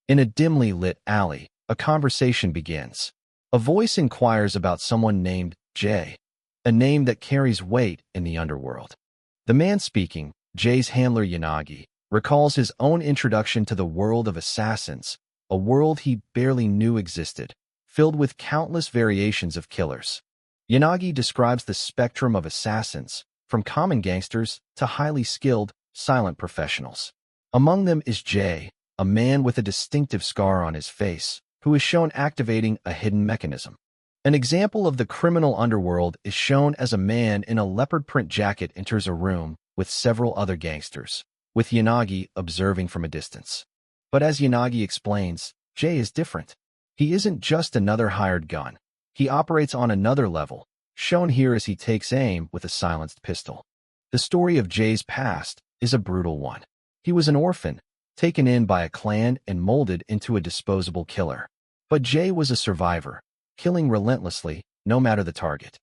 In a dimly lit alley, a conversation begins. A voice inquires about someone named Jay, a name that carries weight in the underworld. The man speaking, Jay's handler Yanagi, recalls his own introduction to the world of assassins, a world he barely knew existed, filled with countless variations of killers. Yanagi describes the spectrum of assassins, from common gangsters to highly skilled, silent professionals. Among them is Jay, a man with a distinctive scar on his face, who is shown activating a hidden mechanism. An example of the criminal underworld is shown as a man in a leopard print jacket enters a room with several other gangsters, with Yanagi observing from a distance. But as Yanagi explains, Jay is different. He isn't just another hired gun. He operates on another level, shown here as he takes aim with a silenced pistol. The story of Jay's past is a brutal one. He was an orphan, taken in by a clan and molded into a disposable killer. But Jay was a survivor, killing relentlessly, no matter the target.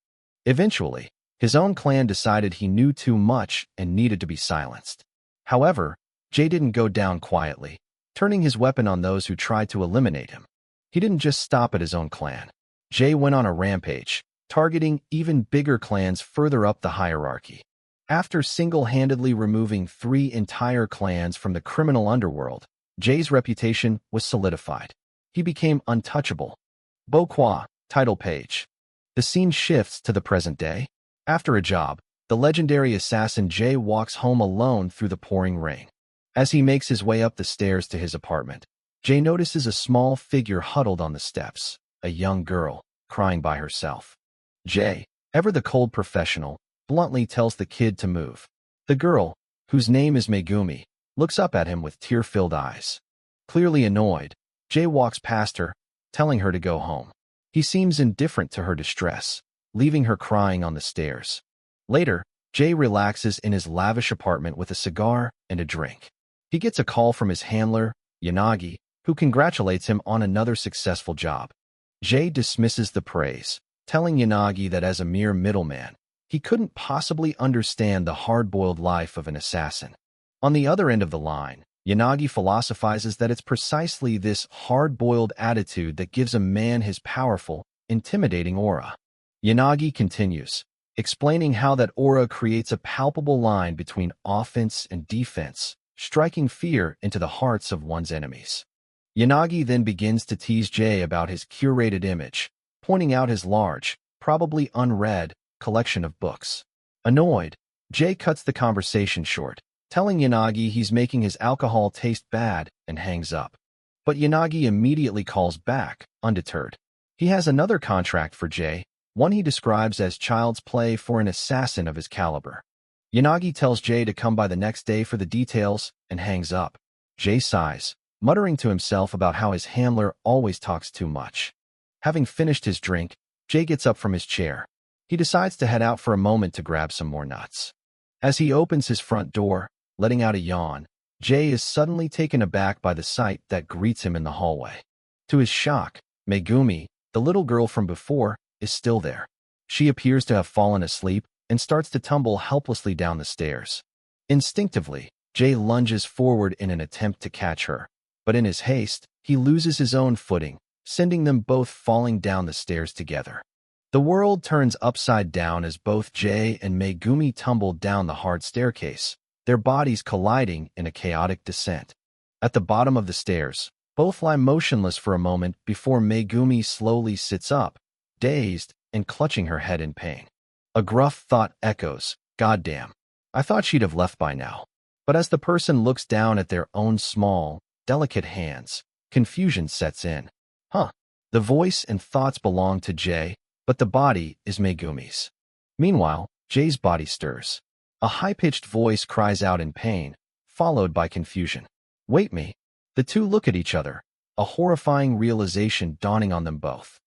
Eventually, his own clan decided he knew too much and needed to be silenced. However, Jay didn't go down quietly, turning his weapon on those who tried to eliminate him. He didn't just stop at his own clan. Jay went on a rampage, targeting even bigger clans further up the hierarchy. After single-handedly removing 3 entire clans from the criminal underworld, Jay's reputation was solidified. He became untouchable. Bokwa, title page. The scene shifts to the present day. After a job, the legendary assassin Jay walks home alone through the pouring rain. As he makes his way up the stairs to his apartment, Jay notices a small figure huddled on the steps, a young girl, crying by herself. Jay, ever the cold professional, bluntly tells the kid to move. The girl, whose name is Megumi, looks up at him with tear-filled eyes. Clearly annoyed, Jay walks past her, telling her to go home. He seems indifferent to her distress, leaving her crying on the stairs. Later, Jay relaxes in his lavish apartment with a cigar and a drink. He gets a call from his handler, Yanagi, who congratulates him on another successful job. Jay dismisses the praise, telling Yanagi that as a mere middleman, he couldn't possibly understand the hard-boiled life of an assassin. On the other end of the line, Yanagi philosophizes that it's precisely this hard-boiled attitude that gives a man his powerful, intimidating aura. Yanagi continues, explaining how that aura creates a palpable line between offense and defense, striking fear into the hearts of one's enemies. Yanagi then begins to tease Jay about his curated image, pointing out his large, probably unread, collection of books. Annoyed, Jay cuts the conversation short, telling Yanagi he's making his alcohol taste bad, and hangs up. But Yanagi immediately calls back, undeterred. He has another contract for Jay, one he describes as child's play for an assassin of his caliber. Yanagi tells Jay to come by the next day for the details and hangs up. Jay sighs, muttering to himself about how his handler always talks too much. Having finished his drink, Jay gets up from his chair. He decides to head out for a moment to grab some more nuts. As he opens his front door, letting out a yawn, Jay is suddenly taken aback by the sight that greets him in the hallway. To his shock, Megumi, the little girl from before, is still there. She appears to have fallen asleep and starts to tumble helplessly down the stairs. Instinctively, Jay lunges forward in an attempt to catch her, but in his haste, he loses his own footing, sending them both falling down the stairs together. The world turns upside down as both Jay and Megumi tumble down the hard staircase, their bodies colliding in a chaotic descent. At the bottom of the stairs, both lie motionless for a moment before Megumi slowly sits up, dazed and clutching her head in pain. A gruff thought echoes, "Goddamn. I thought she'd have left by now." But as the person looks down at their own small, delicate hands, confusion sets in. The voice and thoughts belong to Jay, but the body is Megumi's. Meanwhile, Jay's body stirs. A high-pitched voice cries out in pain, followed by confusion. "Wait me." The two look at each other, a horrifying realization dawning on them both.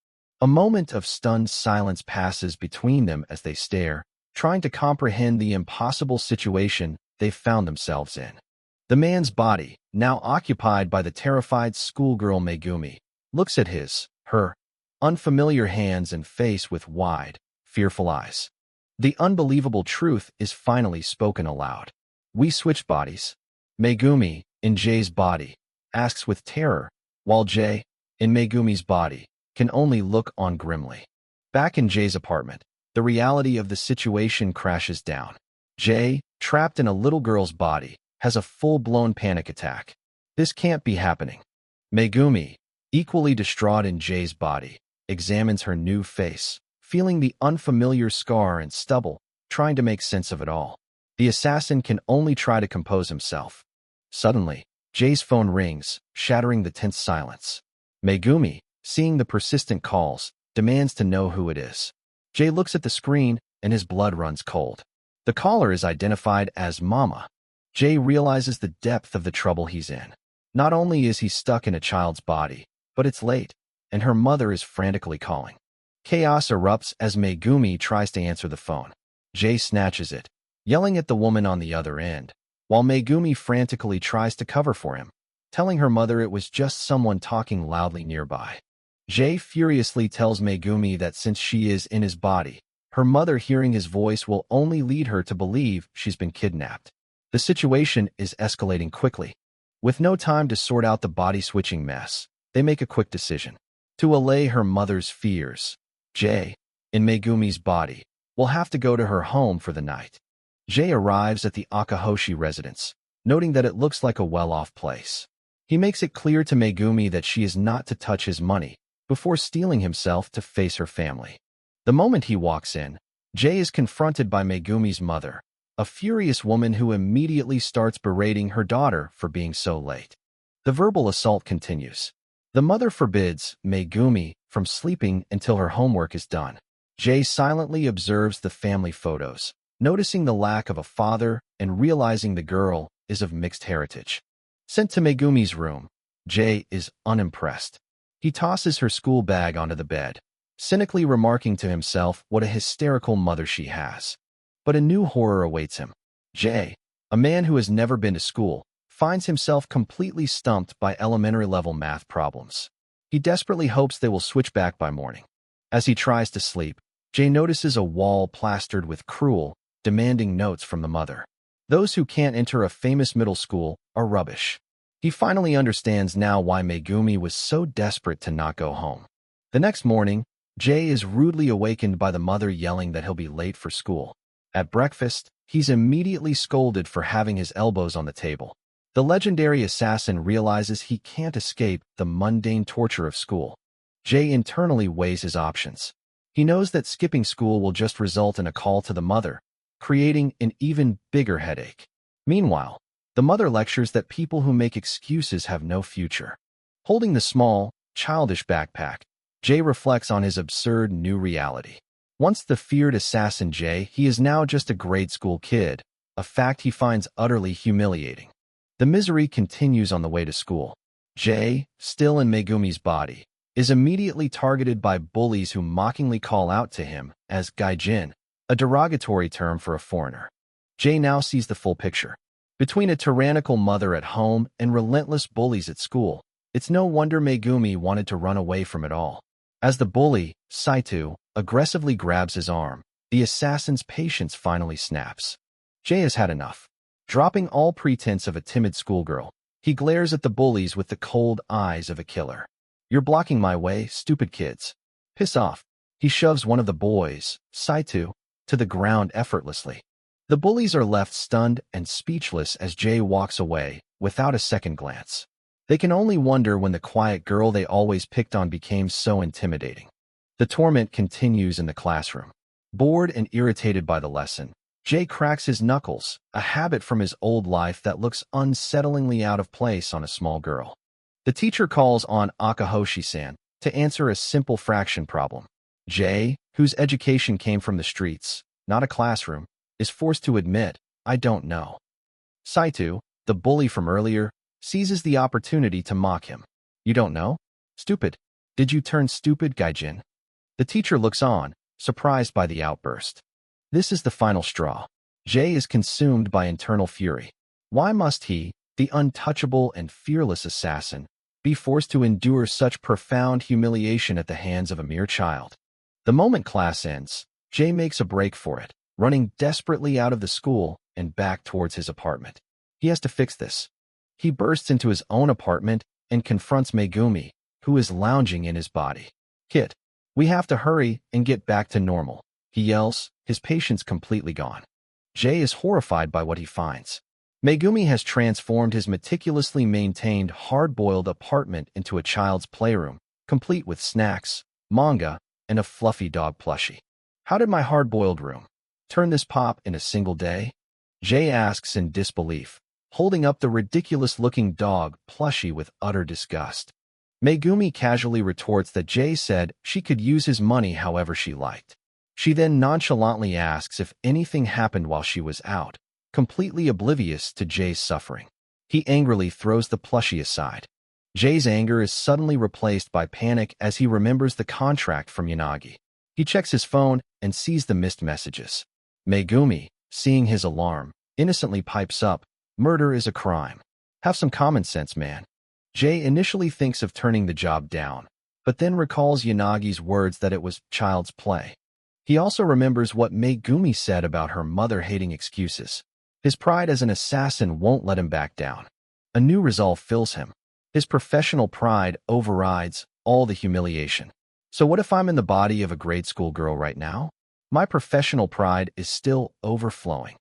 A moment of stunned silence passes between them as they stare, trying to comprehend the impossible situation they've found themselves in. The man's body, now occupied by the terrified schoolgirl Megumi, looks at her unfamiliar hands and face with wide, fearful eyes. The unbelievable truth is finally spoken aloud. "We switched bodies." Megumi, in Jay's body, asks with terror, while Jay, in Megumi's body, can only look on grimly. Back in Jay's apartment, the reality of the situation crashes down. Jay, trapped in a little girl's body, has a full-blown panic attack. This can't be happening. Megumi, equally distraught in Jay's body, examines her new face, feeling the unfamiliar scar and stubble, trying to make sense of it all. The assassin can only try to compose himself. Suddenly, Jay's phone rings, shattering the tense silence. Megumi, seeing the persistent calls, demands to know who it is. Jay looks at the screen, and his blood runs cold. The caller is identified as Mama. Jay realizes the depth of the trouble he's in. Not only is he stuck in a child's body, but it's late, and her mother is frantically calling. Chaos erupts as Megumi tries to answer the phone. Jay snatches it, yelling at the woman on the other end, while Megumi frantically tries to cover for him, telling her mother it was just someone talking loudly nearby. Jay furiously tells Megumi that since she is in his body, her mother hearing his voice will only lead her to believe she's been kidnapped. The situation is escalating quickly. With no time to sort out the body-switching mess, they make a quick decision. To allay her mother's fears, Jay, in Megumi's body, will have to go to her home for the night. Jay arrives at the Akahoshi residence, noting that it looks like a well-off place. He makes it clear to Megumi that she is not to touch his money before steeling himself to face her family. The moment he walks in, Jay is confronted by Megumi's mother, a furious woman who immediately starts berating her daughter for being so late. The verbal assault continues. The mother forbids Megumi from sleeping until her homework is done. Jay silently observes the family photos, noticing the lack of a father and realizing the girl is of mixed heritage. Sent to Megumi's room, Jay is unimpressed. He tosses her school bag onto the bed, cynically remarking to himself what a hysterical mother she has. But a new horror awaits him. Jay, a man who has never been to school, finds himself completely stumped by elementary-level math problems. He desperately hopes they will switch back by morning. As he tries to sleep, Jay notices a wall plastered with cruel, demanding notes from the mother. Those who can't enter a famous middle school are rubbish. He finally understands now why Megumi was so desperate to not go home. The next morning, Jay is rudely awakened by the mother yelling that he'll be late for school. At breakfast, he's immediately scolded for having his elbows on the table. The legendary assassin realizes he can't escape the mundane torture of school. Jay internally weighs his options. He knows that skipping school will just result in a call to the mother, creating an even bigger headache. Meanwhile, the mother lectures that people who make excuses have no future. Holding the small, childish backpack, Jay reflects on his absurd new reality. Once the feared assassin Jay, he is now just a grade school kid, a fact he finds utterly humiliating. The misery continues on the way to school. Jay, still in Megumi's body, is immediately targeted by bullies who mockingly call out to him as gaijin, a derogatory term for a foreigner. Jay now sees the full picture. Between a tyrannical mother at home and relentless bullies at school, it's no wonder Megumi wanted to run away from it all. As the bully, Saito, aggressively grabs his arm, the assassin's patience finally snaps. Jay has had enough. Dropping all pretense of a timid schoolgirl, he glares at the bullies with the cold eyes of a killer. "You're blocking my way, stupid kids. Piss off." He shoves one of the boys, Saito, to the ground effortlessly. The bullies are left stunned and speechless as Jay walks away, without a second glance. They can only wonder when the quiet girl they always picked on became so intimidating. The torment continues in the classroom. Bored and irritated by the lesson, Jay cracks his knuckles, a habit from his old life that looks unsettlingly out of place on a small girl. The teacher calls on Akahoshi-san to answer a simple fraction problem. Jay, whose education came from the streets, not a classroom, is forced to admit, "I don't know." Saito, the bully from earlier, seizes the opportunity to mock him. "You don't know? Stupid. Did you turn stupid, gaijin?" The teacher looks on, surprised by the outburst. This is the final straw. Jay is consumed by internal fury. Why must he, the untouchable and fearless assassin, be forced to endure such profound humiliation at the hands of a mere child? The moment class ends, Jay makes a break for it, running desperately out of the school and back towards his apartment. He has to fix this. He bursts into his own apartment and confronts Megumi, who is lounging in his body. "Kit, we have to hurry and get back to normal," he yells, his patience completely gone. Jay is horrified by what he finds. Megumi has transformed his meticulously maintained hard-boiled apartment into a child's playroom, complete with snacks, manga, and a fluffy dog plushie. "How did my hard-boiled room turn this pop in a single day?" Jay asks in disbelief, holding up the ridiculous-looking dog plushie with utter disgust. Megumi casually retorts that Jay said she could use his money however she liked. She then nonchalantly asks if anything happened while she was out, completely oblivious to Jay's suffering. He angrily throws the plushie aside. Jay's anger is suddenly replaced by panic as he remembers the contract from Yanagi. He checks his phone and sees the missed messages. Megumi, seeing his alarm, innocently pipes up, "Murder is a crime. Have some common sense, man." Jay initially thinks of turning the job down, but then recalls Yanagi's words that it was child's play. He also remembers what Megumi said about her mother-hating excuses. His pride as an assassin won't let him back down. A new resolve fills him. His professional pride overrides all the humiliation. So what if I'm in the body of a grade school girl right now? My professional pride is still overflowing.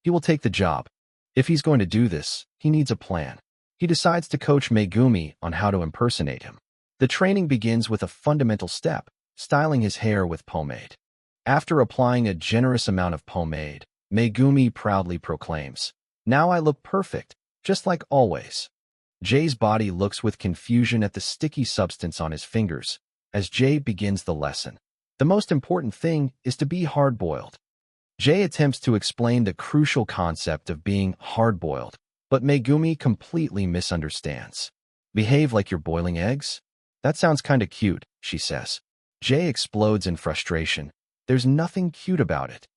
He will take the job. If he's going to do this, he needs a plan. He decides to coach Megumi on how to impersonate him. The training begins with a fundamental step, styling his hair with pomade. After applying a generous amount of pomade, Megumi proudly proclaims, "Now I look perfect, just like always." Jay's body looks with confusion at the sticky substance on his fingers as Jay begins the lesson. The most important thing is to be hard-boiled. Jay attempts to explain the crucial concept of being hard-boiled, but Megumi completely misunderstands. "Behave like you're boiling eggs? That sounds kinda cute," she says. Jay explodes in frustration. There's nothing cute about it.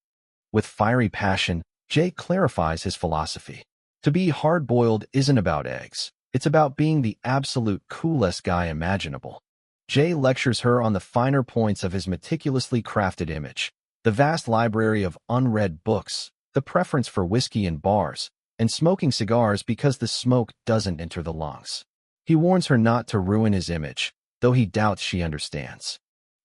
With fiery passion, Jay clarifies his philosophy. To be hard-boiled isn't about eggs. It's about being the absolute coolest guy imaginable. Jay lectures her on the finer points of his meticulously crafted image, the vast library of unread books, the preference for whiskey in bars, and smoking cigars because the smoke doesn't enter the lungs. He warns her not to ruin his image, though he doubts she understands.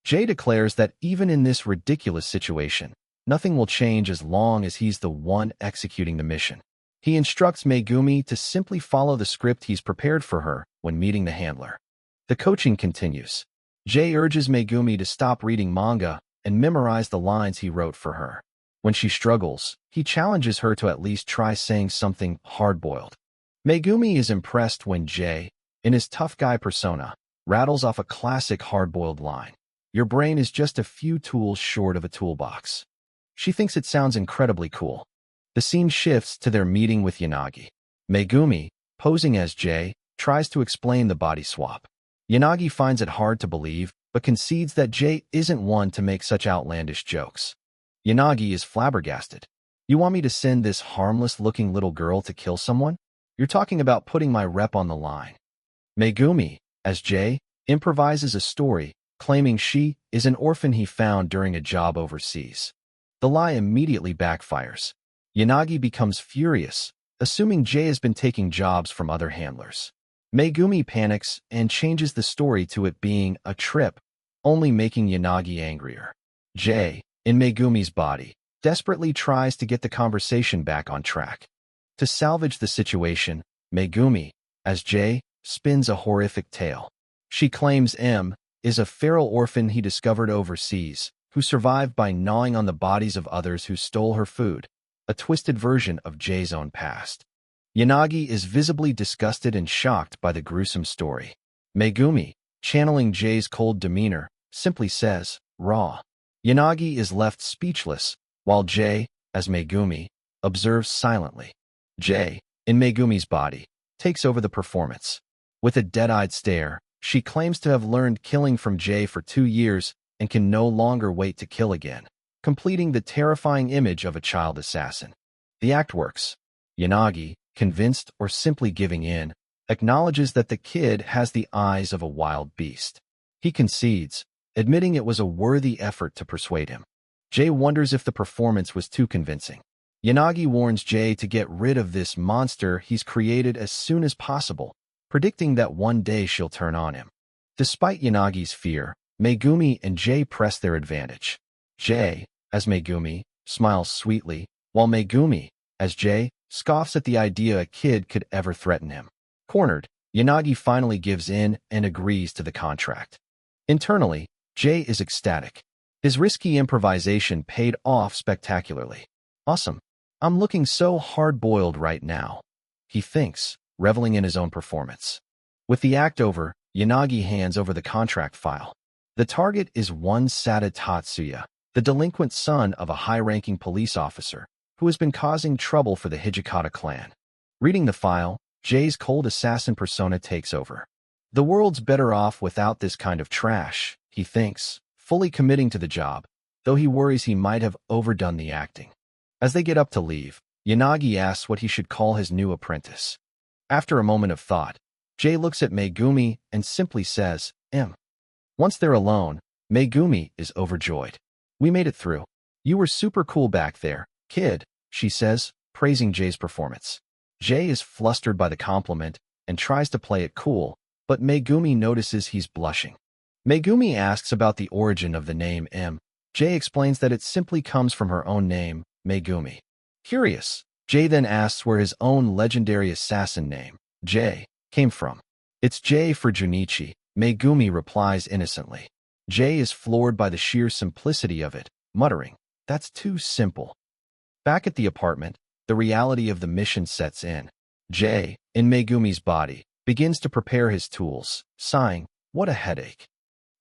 Jay declares that even in this ridiculous situation, nothing will change as long as he's the one executing the mission. He instructs Megumi to simply follow the script he's prepared for her when meeting the handler. The coaching continues. Jay urges Megumi to stop reading manga and memorize the lines he wrote for her. When she struggles, he challenges her to at least try saying something hard-boiled. Megumi is impressed when Jay, in his tough guy persona, rattles off a classic hard-boiled line. "Your brain is just a few tools short of a toolbox." She thinks it sounds incredibly cool. The scene shifts to their meeting with Yanagi. Megumi, posing as Jay, tries to explain the body swap. Yanagi finds it hard to believe, but concedes that Jay isn't one to make such outlandish jokes. Yanagi is flabbergasted. "You want me to send this harmless-looking little girl to kill someone? You're talking about putting my rep on the line." Megumi, as Jay, improvises a story, claiming she is an orphan he found during a job overseas. The lie immediately backfires. Yanagi becomes furious, assuming Jay has been taking jobs from other handlers. Megumi panics and changes the story to it being a trip, only making Yanagi angrier. Jay, in Megumi's body, desperately tries to get the conversation back on track. To salvage the situation, Megumi, as Jay, spins a horrific tale. She claims M is a feral orphan he discovered overseas, who survived by gnawing on the bodies of others who stole her food, a twisted version of Jay's own past. Yanagi is visibly disgusted and shocked by the gruesome story. Megumi, channeling Jay's cold demeanor, simply says, "Raw." Yanagi is left speechless, while Jay, as Megumi, observes silently. Jay, in Megumi's body, takes over the performance. With a dead-eyed stare, she claims to have learned killing from Jay for 2 years and can no longer wait to kill again, completing the terrifying image of a child assassin. The act works. Yanagi, convinced or simply giving in, acknowledges that the kid has the eyes of a wild beast. He concedes, admitting it was a worthy effort to persuade him. Jay wonders if the performance was too convincing. Yanagi warns Jay to get rid of this monster he's created as soon as possible, predicting that one day she'll turn on him. Despite Yanagi's fear, Megumi and Jay press their advantage. Jay, as Megumi, smiles sweetly, while Megumi, as Jay, scoffs at the idea a kid could ever threaten him. Cornered, Yanagi finally gives in and agrees to the contract. Internally, Jay is ecstatic. His risky improvisation paid off spectacularly. Awesome. I'm looking so hard-boiled right now, he thinks, reveling in his own performance. With the act over, Yanagi hands over the contract file. The target is one Sada Tatsuya, the delinquent son of a high-ranking police officer who has been causing trouble for the Hijikata clan. Reading the file, Jay's cold assassin persona takes over. The world's better off without this kind of trash, he thinks, fully committing to the job, though he worries he might have overdone the acting. As they get up to leave, Yanagi asks what he should call his new apprentice. After a moment of thought, Jay looks at Megumi and simply says, M. Once they're alone, Megumi is overjoyed. We made it through. You were super cool back there, kid, she says, praising Jay's performance. Jay is flustered by the compliment and tries to play it cool, but Megumi notices he's blushing. Megumi asks about the origin of the name M. Jay explains that it simply comes from her own name, Megumi. Curious, Jay then asks where his own legendary assassin name, Jay, came from. It's Jay for Junichi, Megumi replies innocently. Jay is floored by the sheer simplicity of it, muttering, that's too simple. Back at the apartment, the reality of the mission sets in. Jay, in Megumi's body, begins to prepare his tools, sighing, what a headache.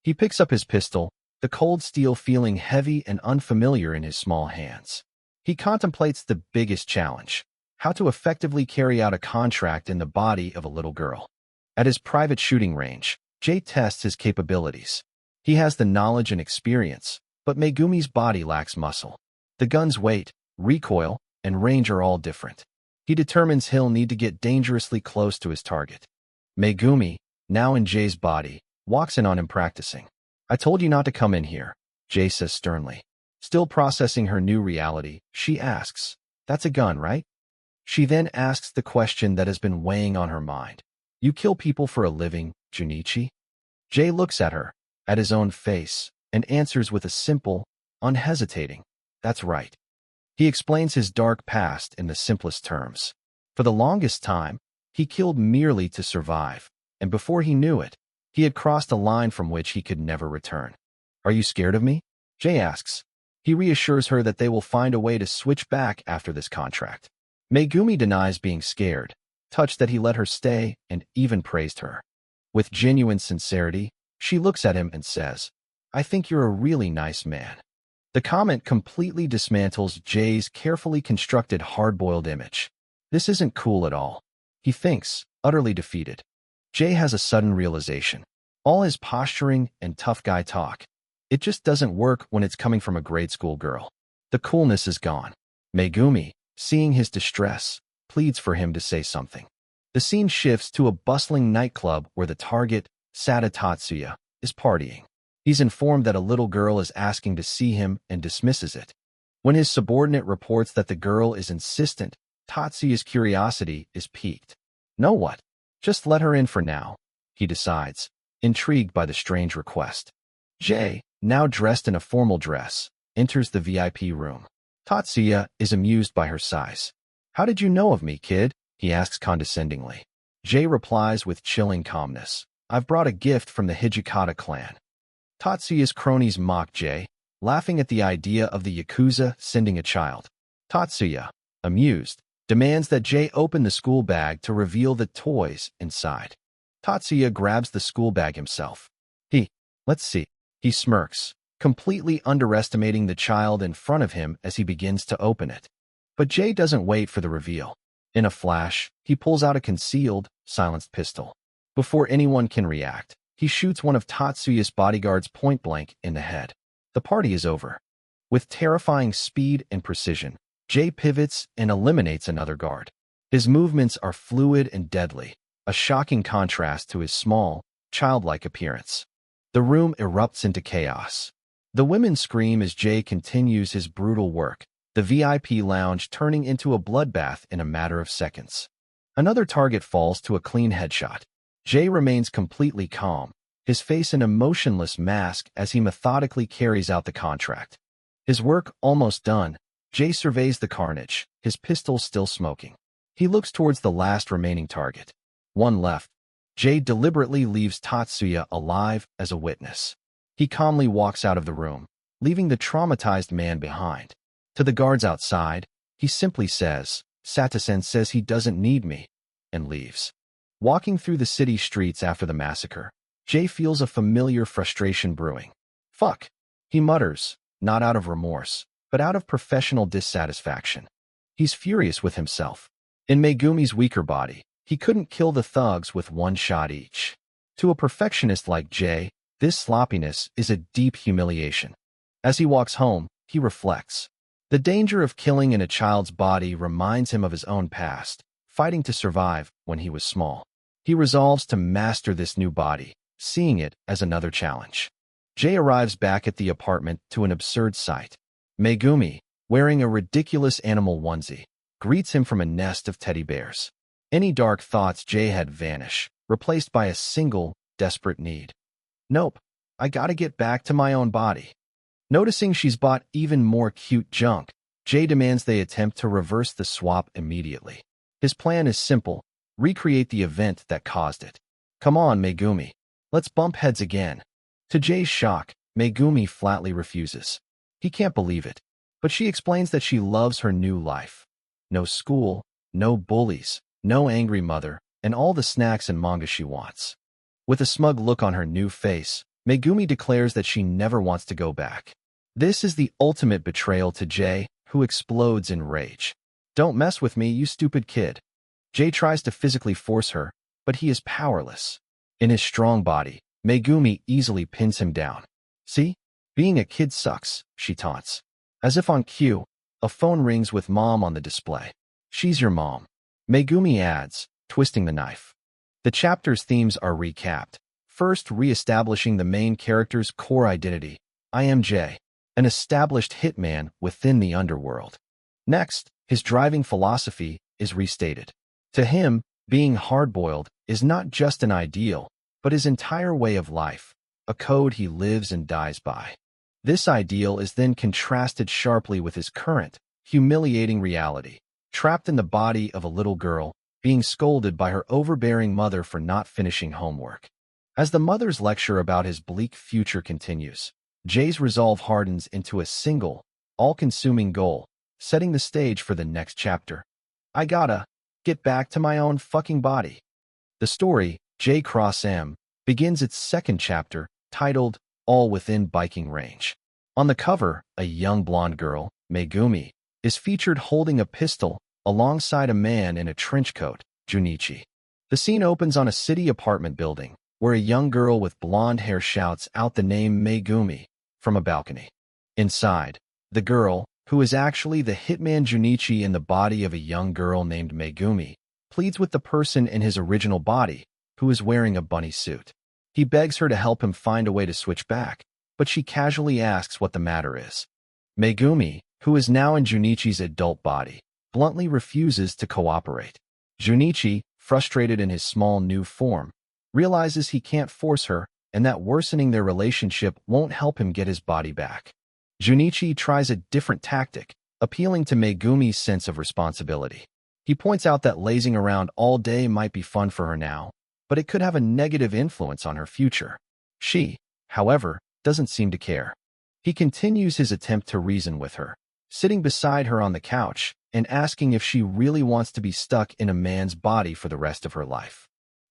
He picks up his pistol, the cold steel feeling heavy and unfamiliar in his small hands. He contemplates the biggest challenge, how to effectively carry out a contract in the body of a little girl. At his private shooting range, Jay tests his capabilities. He has the knowledge and experience, but Megumi's body lacks muscle. The gun's weight, recoil, and range are all different. He determines he'll need to get dangerously close to his target. Megumi, now in Jay's body, walks in on him practicing. I told you not to come in here, Jay says sternly. Still processing her new reality, she asks, that's a gun, right? She then asks the question that has been weighing on her mind. You kill people for a living, Junichi? Jay looks at her, at his own face, and answers with a simple, unhesitating, that's right. He explains his dark past in the simplest terms. For the longest time, he killed merely to survive, and before he knew it, he had crossed a line from which he could never return. Are you scared of me? Jay asks. He reassures her that they will find a way to switch back after this contract. Megumi denies being scared, touched that he let her stay, and even praised her. With genuine sincerity, she looks at him and says, I think you're a really nice man. The comment completely dismantles Jay's carefully constructed hard-boiled image. This isn't cool at all, he thinks, utterly defeated. Jay has a sudden realization. All his posturing and tough guy talk, it just doesn't work when it's coming from a grade school girl. The coolness is gone. Megumi, seeing his distress, pleads for him to say something. The scene shifts to a bustling nightclub where the target, Sada Tatsuya, is partying. He's informed that a little girl is asking to see him and dismisses it. When his subordinate reports that the girl is insistent, Tatsuya's curiosity is piqued. Know what? Just let her in for now, he decides, intrigued by the strange request. Jay, now dressed in a formal dress, enters the VIP room. Tatsuya is amused by her size. How did you know of me, kid? He asks condescendingly. Jay replies with chilling calmness. I've brought a gift from the Hijikata clan. Tatsuya's cronies mock Jay, laughing at the idea of the Yakuza sending a child. Tatsuya, amused, demands that Jay open the school bag to reveal the toys inside. Tatsuya grabs the school bag himself. Let's see. He smirks, completely underestimating the child in front of him as he begins to open it. But Jay doesn't wait for the reveal. In a flash, he pulls out a concealed, silenced pistol. Before anyone can react, he shoots one of Tatsuya's bodyguards point-blank in the head. The party is over. With terrifying speed and precision, Jay pivots and eliminates another guard. His movements are fluid and deadly, a shocking contrast to his small, childlike appearance. The room erupts into chaos. The women scream as Jay continues his brutal work, the VIP lounge turning into a bloodbath in a matter of seconds. Another target falls to a clean headshot. Jay remains completely calm, his face an emotionless mask as he methodically carries out the contract. His work almost done, Jay surveys the carnage, his pistol still smoking. He looks towards the last remaining target. One left. Jay deliberately leaves Tatsuya alive as a witness. He calmly walks out of the room, leaving the traumatized man behind. To the guards outside, he simply says, "Satasen says he doesn't need me," and leaves. Walking through the city streets after the massacre, Jay feels a familiar frustration brewing. "Fuck," he mutters, not out of remorse, but out of professional dissatisfaction. He's furious with himself. In Megumi's weaker body, he couldn't kill the thugs with one shot each. To a perfectionist like Jay, this sloppiness is a deep humiliation. As he walks home, he reflects. The danger of killing in a child's body reminds him of his own past, fighting to survive when he was small. He resolves to master this new body, seeing it as another challenge. Jay arrives back at the apartment to an absurd sight. Megumi, wearing a ridiculous animal onesie, greets him from a nest of teddy bears. Any dark thoughts Jay had vanish, replaced by a single, desperate need. "Nope, I gotta get back to my own body." Noticing she's bought even more cute junk, Jay demands they attempt to reverse the swap immediately. His plan is simple: recreate the event that caused it. "Come on, Megumi. Let's bump heads again." To Jay's shock, Megumi flatly refuses. He can't believe it, but she explains that she loves her new life. No school, no bullies, no angry mother, and all the snacks and manga she wants. With a smug look on her new face, Megumi declares that she never wants to go back. This is the ultimate betrayal to Jay, who explodes in rage. "Don't mess with me, you stupid kid." Jay tries to physically force her, but he is powerless. In his strong body, Megumi easily pins him down. "See? Being a kid sucks," she taunts. As if on cue, a phone rings with Mom on the display. "She's your mom," Megumi adds, twisting the knife. The chapter's themes are recapped. First, re-establishing the main character's core identity. "I am Jay, an established hitman within the underworld." Next, his driving philosophy is restated. To him, being hard-boiled is not just an ideal, but his entire way of life, a code he lives and dies by. This ideal is then contrasted sharply with his current, humiliating reality, trapped in the body of a little girl, being scolded by her overbearing mother for not finishing homework. As the mother's lecture about his bleak future continues, Jay's resolve hardens into a single, all-consuming goal, setting the stage for the next chapter. "I gotta get back to my own fucking body." The story, J Cross M, begins its second chapter, titled All Within Biking Range. On the cover, a young blonde girl, Megumi, is featured holding a pistol alongside a man in a trench coat, Junichi. The scene opens on a city apartment building, where a young girl with blonde hair shouts out the name Megumi from a balcony. Inside, the girl, who is actually the hitman Junichi in the body of a young girl named Megumi, pleads with the person in his original body, who is wearing a bunny suit. He begs her to help him find a way to switch back, but she casually asks what the matter is. Megumi, who is now in Junichi's adult body, bluntly refuses to cooperate. Junichi, frustrated in his small new form, realizes he can't force her and that worsening their relationship won't help him get his body back. Junichi tries a different tactic, appealing to Megumi's sense of responsibility. He points out that lazing around all day might be fun for her now, but it could have a negative influence on her future. She, however, doesn't seem to care. He continues his attempt to reason with her, sitting beside her on the couch and asking if she really wants to be stuck in a man's body for the rest of her life.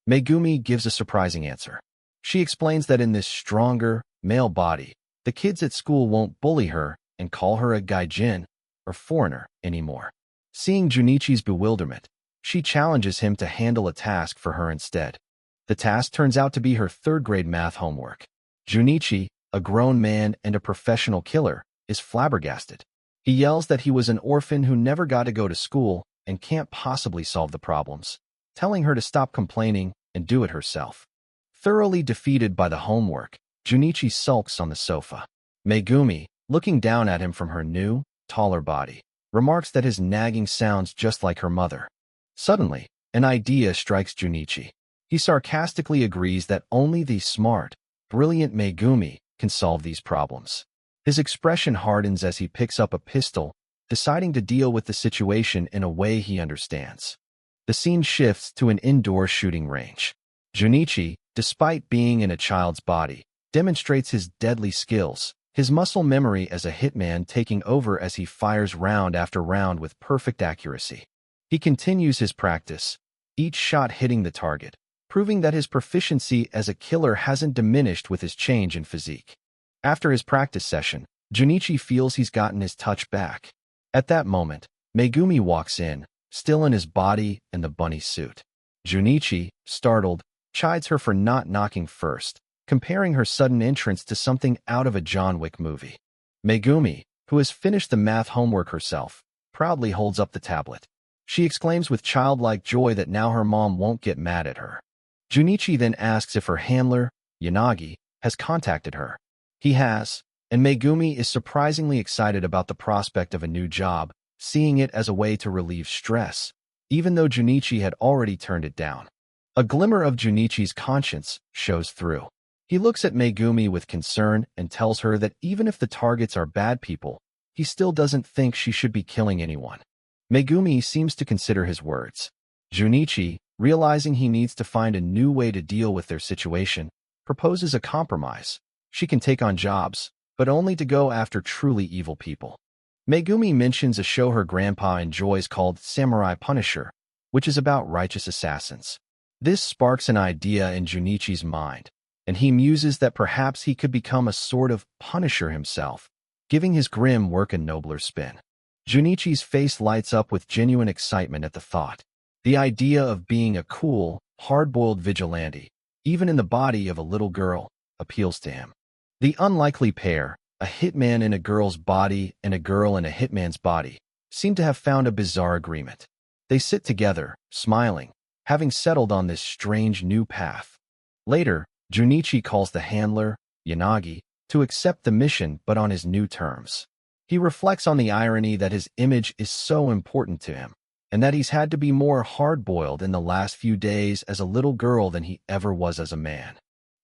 Megumi gives a surprising answer. She explains that in this stronger, male body, the kids at school won't bully her and call her a gaijin, or foreigner, anymore. Seeing Junichi's bewilderment, she challenges him to handle a task for her instead. The task turns out to be her third-grade math homework. Junichi, a grown man and a professional killer, is flabbergasted. He yells that he was an orphan who never got to go to school and can't possibly solve the problems, telling her to stop complaining and do it herself. Thoroughly defeated by the homework, Junichi sulks on the sofa. Megumi, looking down at him from her new, taller body, remarks that his nagging sounds just like her mother. Suddenly, an idea strikes Junichi. He sarcastically agrees that only the smart, brilliant Megumi can solve these problems. His expression hardens as he picks up a pistol, deciding to deal with the situation in a way he understands. The scene shifts to an indoor shooting range. Junichi, despite being in a child's body, demonstrates his deadly skills, his muscle memory as a hitman taking over as he fires round after round with perfect accuracy. He continues his practice, each shot hitting the target, proving that his proficiency as a killer hasn't diminished with his change in physique. After his practice session, Junichi feels he's gotten his touch back. At that moment, Megumi walks in, still in his body and the bunny suit. Junichi, startled, chides her for not knocking first, comparing her sudden entrance to something out of a John Wick movie. Megumi, who has finished the math homework herself, proudly holds up the tablet. She exclaims with childlike joy that now her mom won't get mad at her. Junichi then asks if her handler, Yanagi, has contacted her. He has, and Megumi is surprisingly excited about the prospect of a new job, seeing it as a way to relieve stress, even though Junichi had already turned it down. A glimmer of Junichi's conscience shows through. He looks at Megumi with concern and tells her that even if the targets are bad people, he still doesn't think she should be killing anyone. Megumi seems to consider his words. Junichi, realizing he needs to find a new way to deal with their situation, proposes a compromise. She can take on jobs, but only to go after truly evil people. Megumi mentions a show her grandpa enjoys called Samurai Punisher, which is about righteous assassins. This sparks an idea in Junichi's mind, and he muses that perhaps he could become a sort of Punisher himself, giving his grim work a nobler spin. Junichi's face lights up with genuine excitement at the thought. The idea of being a cool, hard-boiled vigilante, even in the body of a little girl, appeals to him. The unlikely pair, a hitman in a girl's body and a girl in a hitman's body, seem to have found a bizarre agreement. They sit together, smiling, having settled on this strange new path. Later, Junichi calls the handler, Yanagi, to accept the mission but on his new terms. He reflects on the irony that his image is so important to him, and that he's had to be more hard-boiled in the last few days as a little girl than he ever was as a man.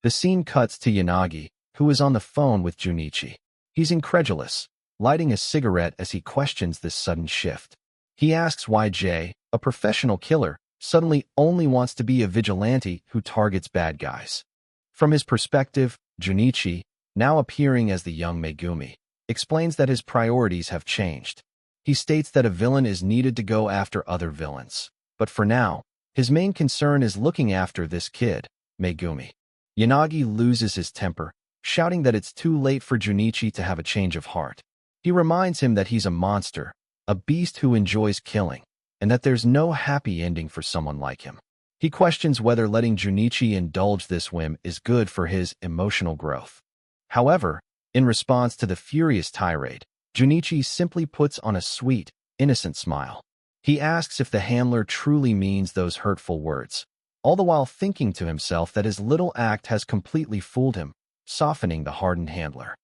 The scene cuts to Yanagi, who is on the phone with Junichi. He's incredulous, lighting a cigarette as he questions this sudden shift. He asks why Jay, a professional killer, suddenly only wants to be a vigilante who targets bad guys. From his perspective, Junichi, now appearing as the young Megumi, explains that his priorities have changed. He states that a villain is needed to go after other villains, but for now, his main concern is looking after this kid, Megumi. Yanagi loses his temper, shouting that it's too late for Junichi to have a change of heart. He reminds him that he's a monster, a beast who enjoys killing, and that there's no happy ending for someone like him. He questions whether letting Junichi indulge this whim is good for his emotional growth. However, in response to the furious tirade, Junichi simply puts on a sweet, innocent smile. He asks if the handler truly means those hurtful words, all the while thinking to himself that his little act has completely fooled him, softening the hardened handler.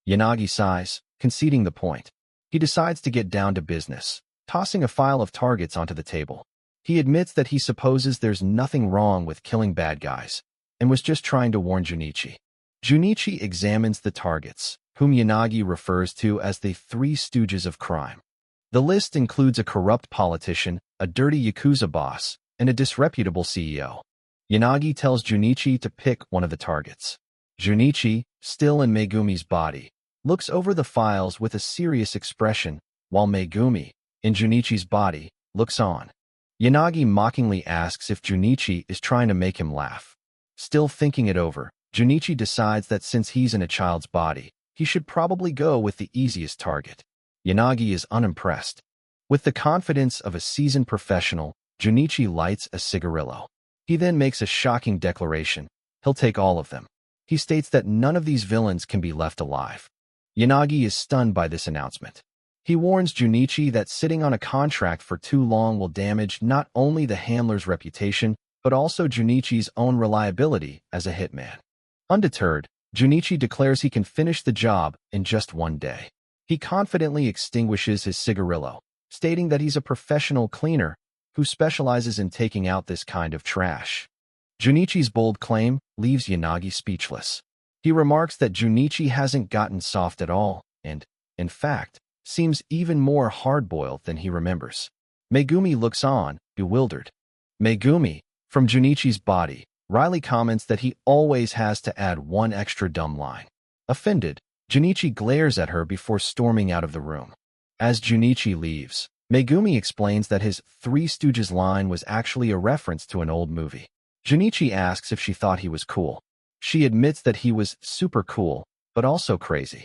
Yanagi sighs, conceding the point. He decides to get down to business, tossing a file of targets onto the table. He admits that he supposes there's nothing wrong with killing bad guys, and was just trying to warn Junichi. Junichi examines the targets, whom Yanagi refers to as the Three Stooges of crime. The list includes a corrupt politician, a dirty Yakuza boss, and a disreputable CEO. Yanagi tells Junichi to pick one of the targets. Junichi, still in Megumi's body, looks over the files with a serious expression, while Megumi, in Junichi's body, looks on. Yanagi mockingly asks if Junichi is trying to make him laugh. Still thinking it over, Junichi decides that since he's in a child's body, he should probably go with the easiest target. Yanagi is unimpressed. With the confidence of a seasoned professional, Junichi lights a cigarillo. He then makes a shocking declaration. He'll take all of them. He states that none of these villains can be left alive. Yanagi is stunned by this announcement. He warns Junichi that sitting on a contract for too long will damage not only the handler's reputation, but also Junichi's own reliability as a hitman. Undeterred, Junichi declares he can finish the job in just one day. He confidently extinguishes his cigarillo, stating that he's a professional cleaner who specializes in taking out this kind of trash. Junichi's bold claim leaves Yanagi speechless. He remarks that Junichi hasn't gotten soft at all and, in fact, seems even more hard-boiled than he remembers. Megumi looks on, bewildered. Megumi, from Junichi's body, Riley comments that he always has to add one extra dumb line. Offended, Junichi glares at her before storming out of the room. As Junichi leaves, Megumi explains that his Three Stooges line was actually a reference to an old movie. Junichi asks if she thought he was cool. She admits that he was super cool, but also crazy.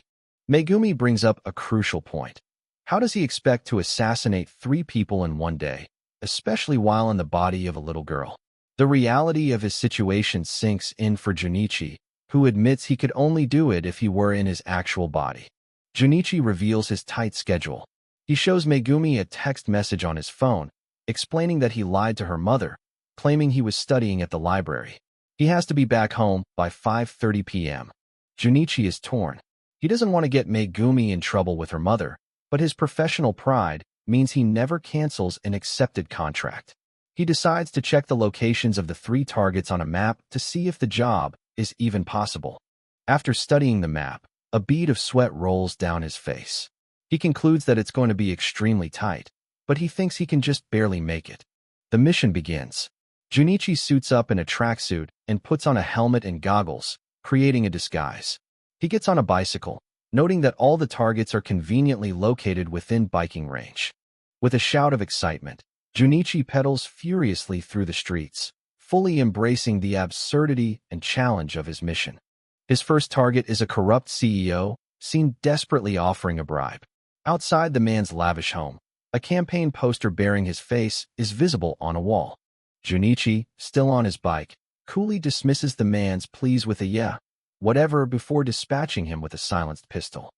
Megumi brings up a crucial point. How does he expect to assassinate 3 people in one day, especially while in the body of a little girl? The reality of his situation sinks in for Junichi, who admits he could only do it if he were in his actual body. Junichi reveals his tight schedule. He shows Megumi a text message on his phone, explaining that he lied to her mother, claiming he was studying at the library. He has to be back home by 5:30 p.m. Junichi is torn. He doesn't want to get Megumi in trouble with her mother, but his professional pride means he never cancels an accepted contract. He decides to check the locations of the 3 targets on a map to see if the job is even possible. After studying the map, a bead of sweat rolls down his face. He concludes that it's going to be extremely tight, but he thinks he can just barely make it. The mission begins. Junichi suits up in a tracksuit and puts on a helmet and goggles, creating a disguise. He gets on a bicycle, noting that all the targets are conveniently located within biking range. With a shout of excitement, Junichi pedals furiously through the streets, fully embracing the absurdity and challenge of his mission. His first target is a corrupt CEO, seen desperately offering a bribe. Outside the man's lavish home, a campaign poster bearing his face is visible on a wall. Junichi, still on his bike, coolly dismisses the man's pleas with a "yeah, whatever" before dispatching him with a silenced pistol.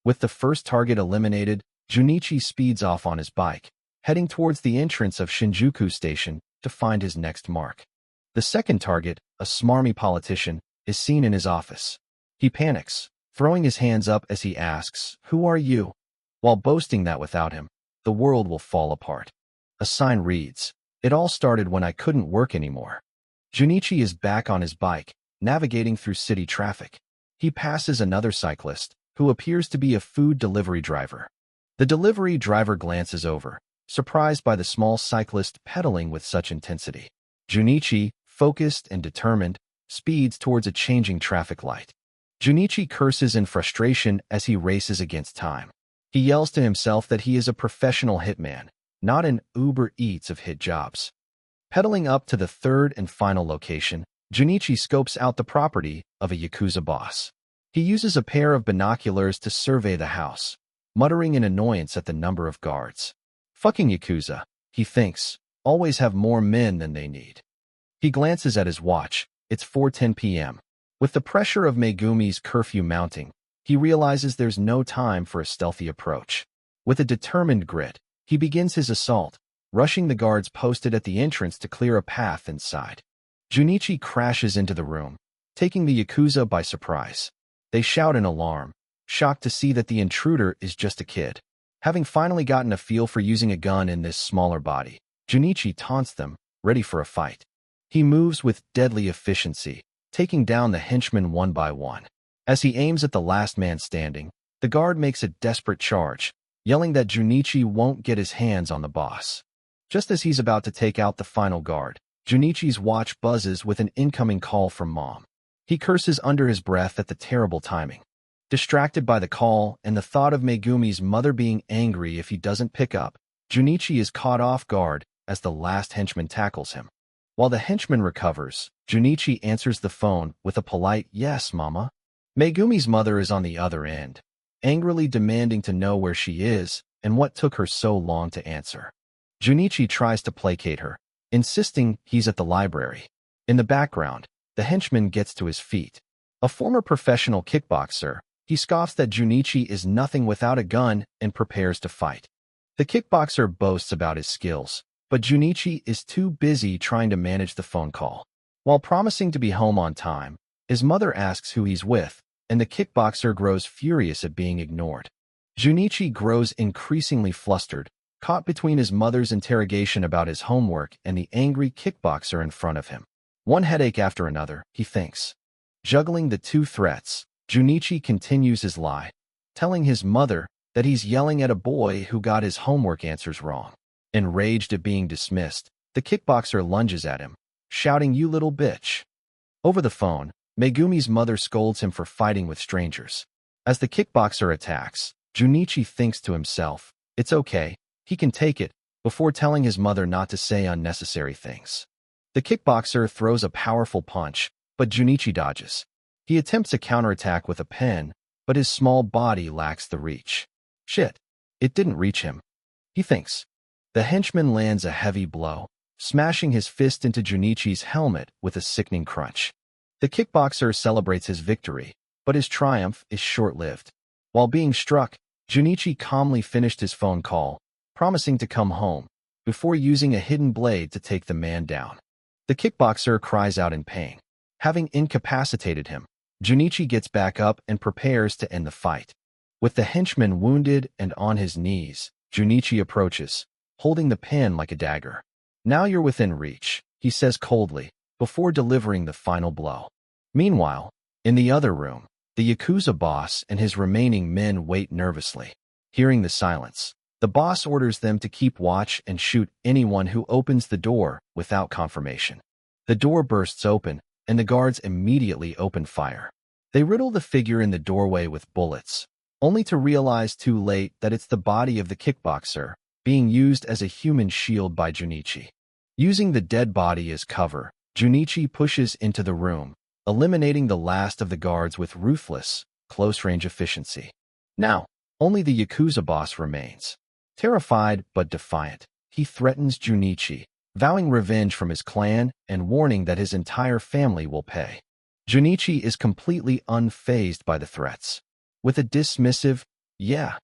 With the first target eliminated, Junichi speeds off on his bike, heading towards the entrance of Shinjuku Station to find his next mark. The second target, a smarmy politician, is seen in his office. He panics, throwing his hands up as he asks, "Who are you?" while boasting that without him, the world will fall apart. A sign reads, "It all started when I couldn't work anymore." Junichi is back on his bike, navigating through city traffic. He passes another cyclist, who appears to be a food delivery driver. The delivery driver glances over, surprised by the small cyclist pedaling with such intensity. Junichi, focused and determined, speeds towards a changing traffic light. Junichi curses in frustration as he races against time. He yells to himself that he is a professional hitman, not an Uber Eats of hit jobs. Pedaling up to the third and final location, Junichi scopes out the property of a Yakuza boss. He uses a pair of binoculars to survey the house, muttering in annoyance at the number of guards. Fucking Yakuza, he thinks, always have more men than they need. He glances at his watch. It's 4:10 p.m. With the pressure of Megumi's curfew mounting, he realizes there's no time for a stealthy approach. With a determined grit, he begins his assault, rushing the guards posted at the entrance to clear a path inside. Junichi crashes into the room, taking the Yakuza by surprise. They shout in alarm, shocked to see that the intruder is just a kid. Having finally gotten a feel for using a gun in this smaller body, Junichi taunts them, ready for a fight. He moves with deadly efficiency, taking down the henchmen one by one. As he aims at the last man standing, the guard makes a desperate charge, yelling that Junichi won't get his hands on the boss. Just as he's about to take out the final guard, Junichi's watch buzzes with an incoming call from Mom. He curses under his breath at the terrible timing. Distracted by the call and the thought of Megumi's mother being angry if he doesn't pick up, Junichi is caught off guard as the last henchman tackles him. While the henchman recovers, Junichi answers the phone with a polite "Yes, Mama." Megumi's mother is on the other end, angrily demanding to know where she is and what took her so long to answer. Junichi tries to placate her, insisting he's at the library. In the background, the henchman gets to his feet. A former professional kickboxer, he scoffs that Junichi is nothing without a gun and prepares to fight. The kickboxer boasts about his skills, but Junichi is too busy trying to manage the phone call. While promising to be home on time, his mother asks who he's with, and the kickboxer grows furious at being ignored. Junichi grows increasingly flustered, caught between his mother's interrogation about his homework and the angry kickboxer in front of him. One headache after another, he thinks. Juggling the two threats, Junichi continues his lie, telling his mother that he's yelling at a boy who got his homework answers wrong. Enraged at being dismissed, the kickboxer lunges at him, shouting, "You little bitch." Over the phone, Megumi's mother scolds him for fighting with strangers. As the kickboxer attacks, Junichi thinks to himself, "It's okay, he can take it," before telling his mother not to say unnecessary things. The kickboxer throws a powerful punch, but Junichi dodges. He attempts a counterattack with a pen, but his small body lacks the reach. Shit, it didn't reach him, he thinks. The henchman lands a heavy blow, smashing his fist into Junichi's helmet with a sickening crunch. The kickboxer celebrates his victory, but his triumph is short-lived. While being struck, Junichi calmly finished his phone call, promising to come home, before using a hidden blade to take the man down. The kickboxer cries out in pain. Having incapacitated him, Junichi gets back up and prepares to end the fight. With the henchman wounded and on his knees, Junichi approaches, holding the pen like a dagger. "Now you're within reach," he says coldly, before delivering the final blow. Meanwhile, in the other room, the Yakuza boss and his remaining men wait nervously. Hearing the silence, the boss orders them to keep watch and shoot anyone who opens the door without confirmation. The door bursts open, and the guards immediately open fire. They riddle the figure in the doorway with bullets, only to realize too late that it's the body of the kickboxer, being used as a human shield by Junichi. Using the dead body as cover, Junichi pushes into the room, eliminating the last of the guards with ruthless, close-range efficiency. Now, only the Yakuza boss remains. Terrified but defiant, he threatens Junichi, vowing revenge from his clan and warning that his entire family will pay. Junichi is completely unfazed by the threats. With a dismissive, yeah,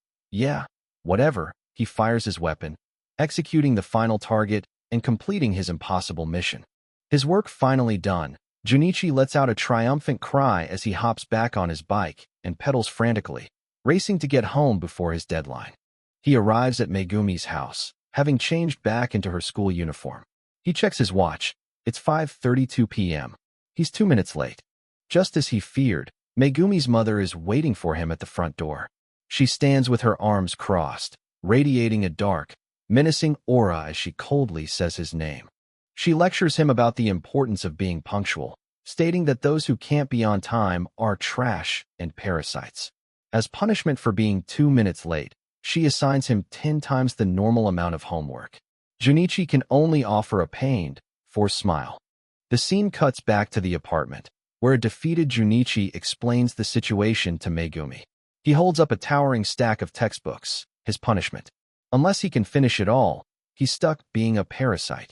whatever, he fires his weapon, executing the final target and completing his impossible mission. His work finally done, Junichi lets out a triumphant cry as he hops back on his bike and pedals frantically, racing to get home before his deadline. He arrives at Megumi's house, having changed back into her school uniform. He checks his watch. It's 5:32 p.m. He's 2 minutes late. Just as he feared, Megumi's mother is waiting for him at the front door. She stands with her arms crossed, radiating a dark, menacing aura as she coldly says his name. She lectures him about the importance of being punctual, stating that those who can't be on time are trash and parasites. As punishment for being 2 minutes late, she assigns him 10 times the normal amount of homework. Junichi can only offer a pained, forced smile. The scene cuts back to the apartment, where a defeated Junichi explains the situation to Megumi. He holds up a towering stack of textbooks, his punishment. Unless he can finish it all, he's stuck being a parasite.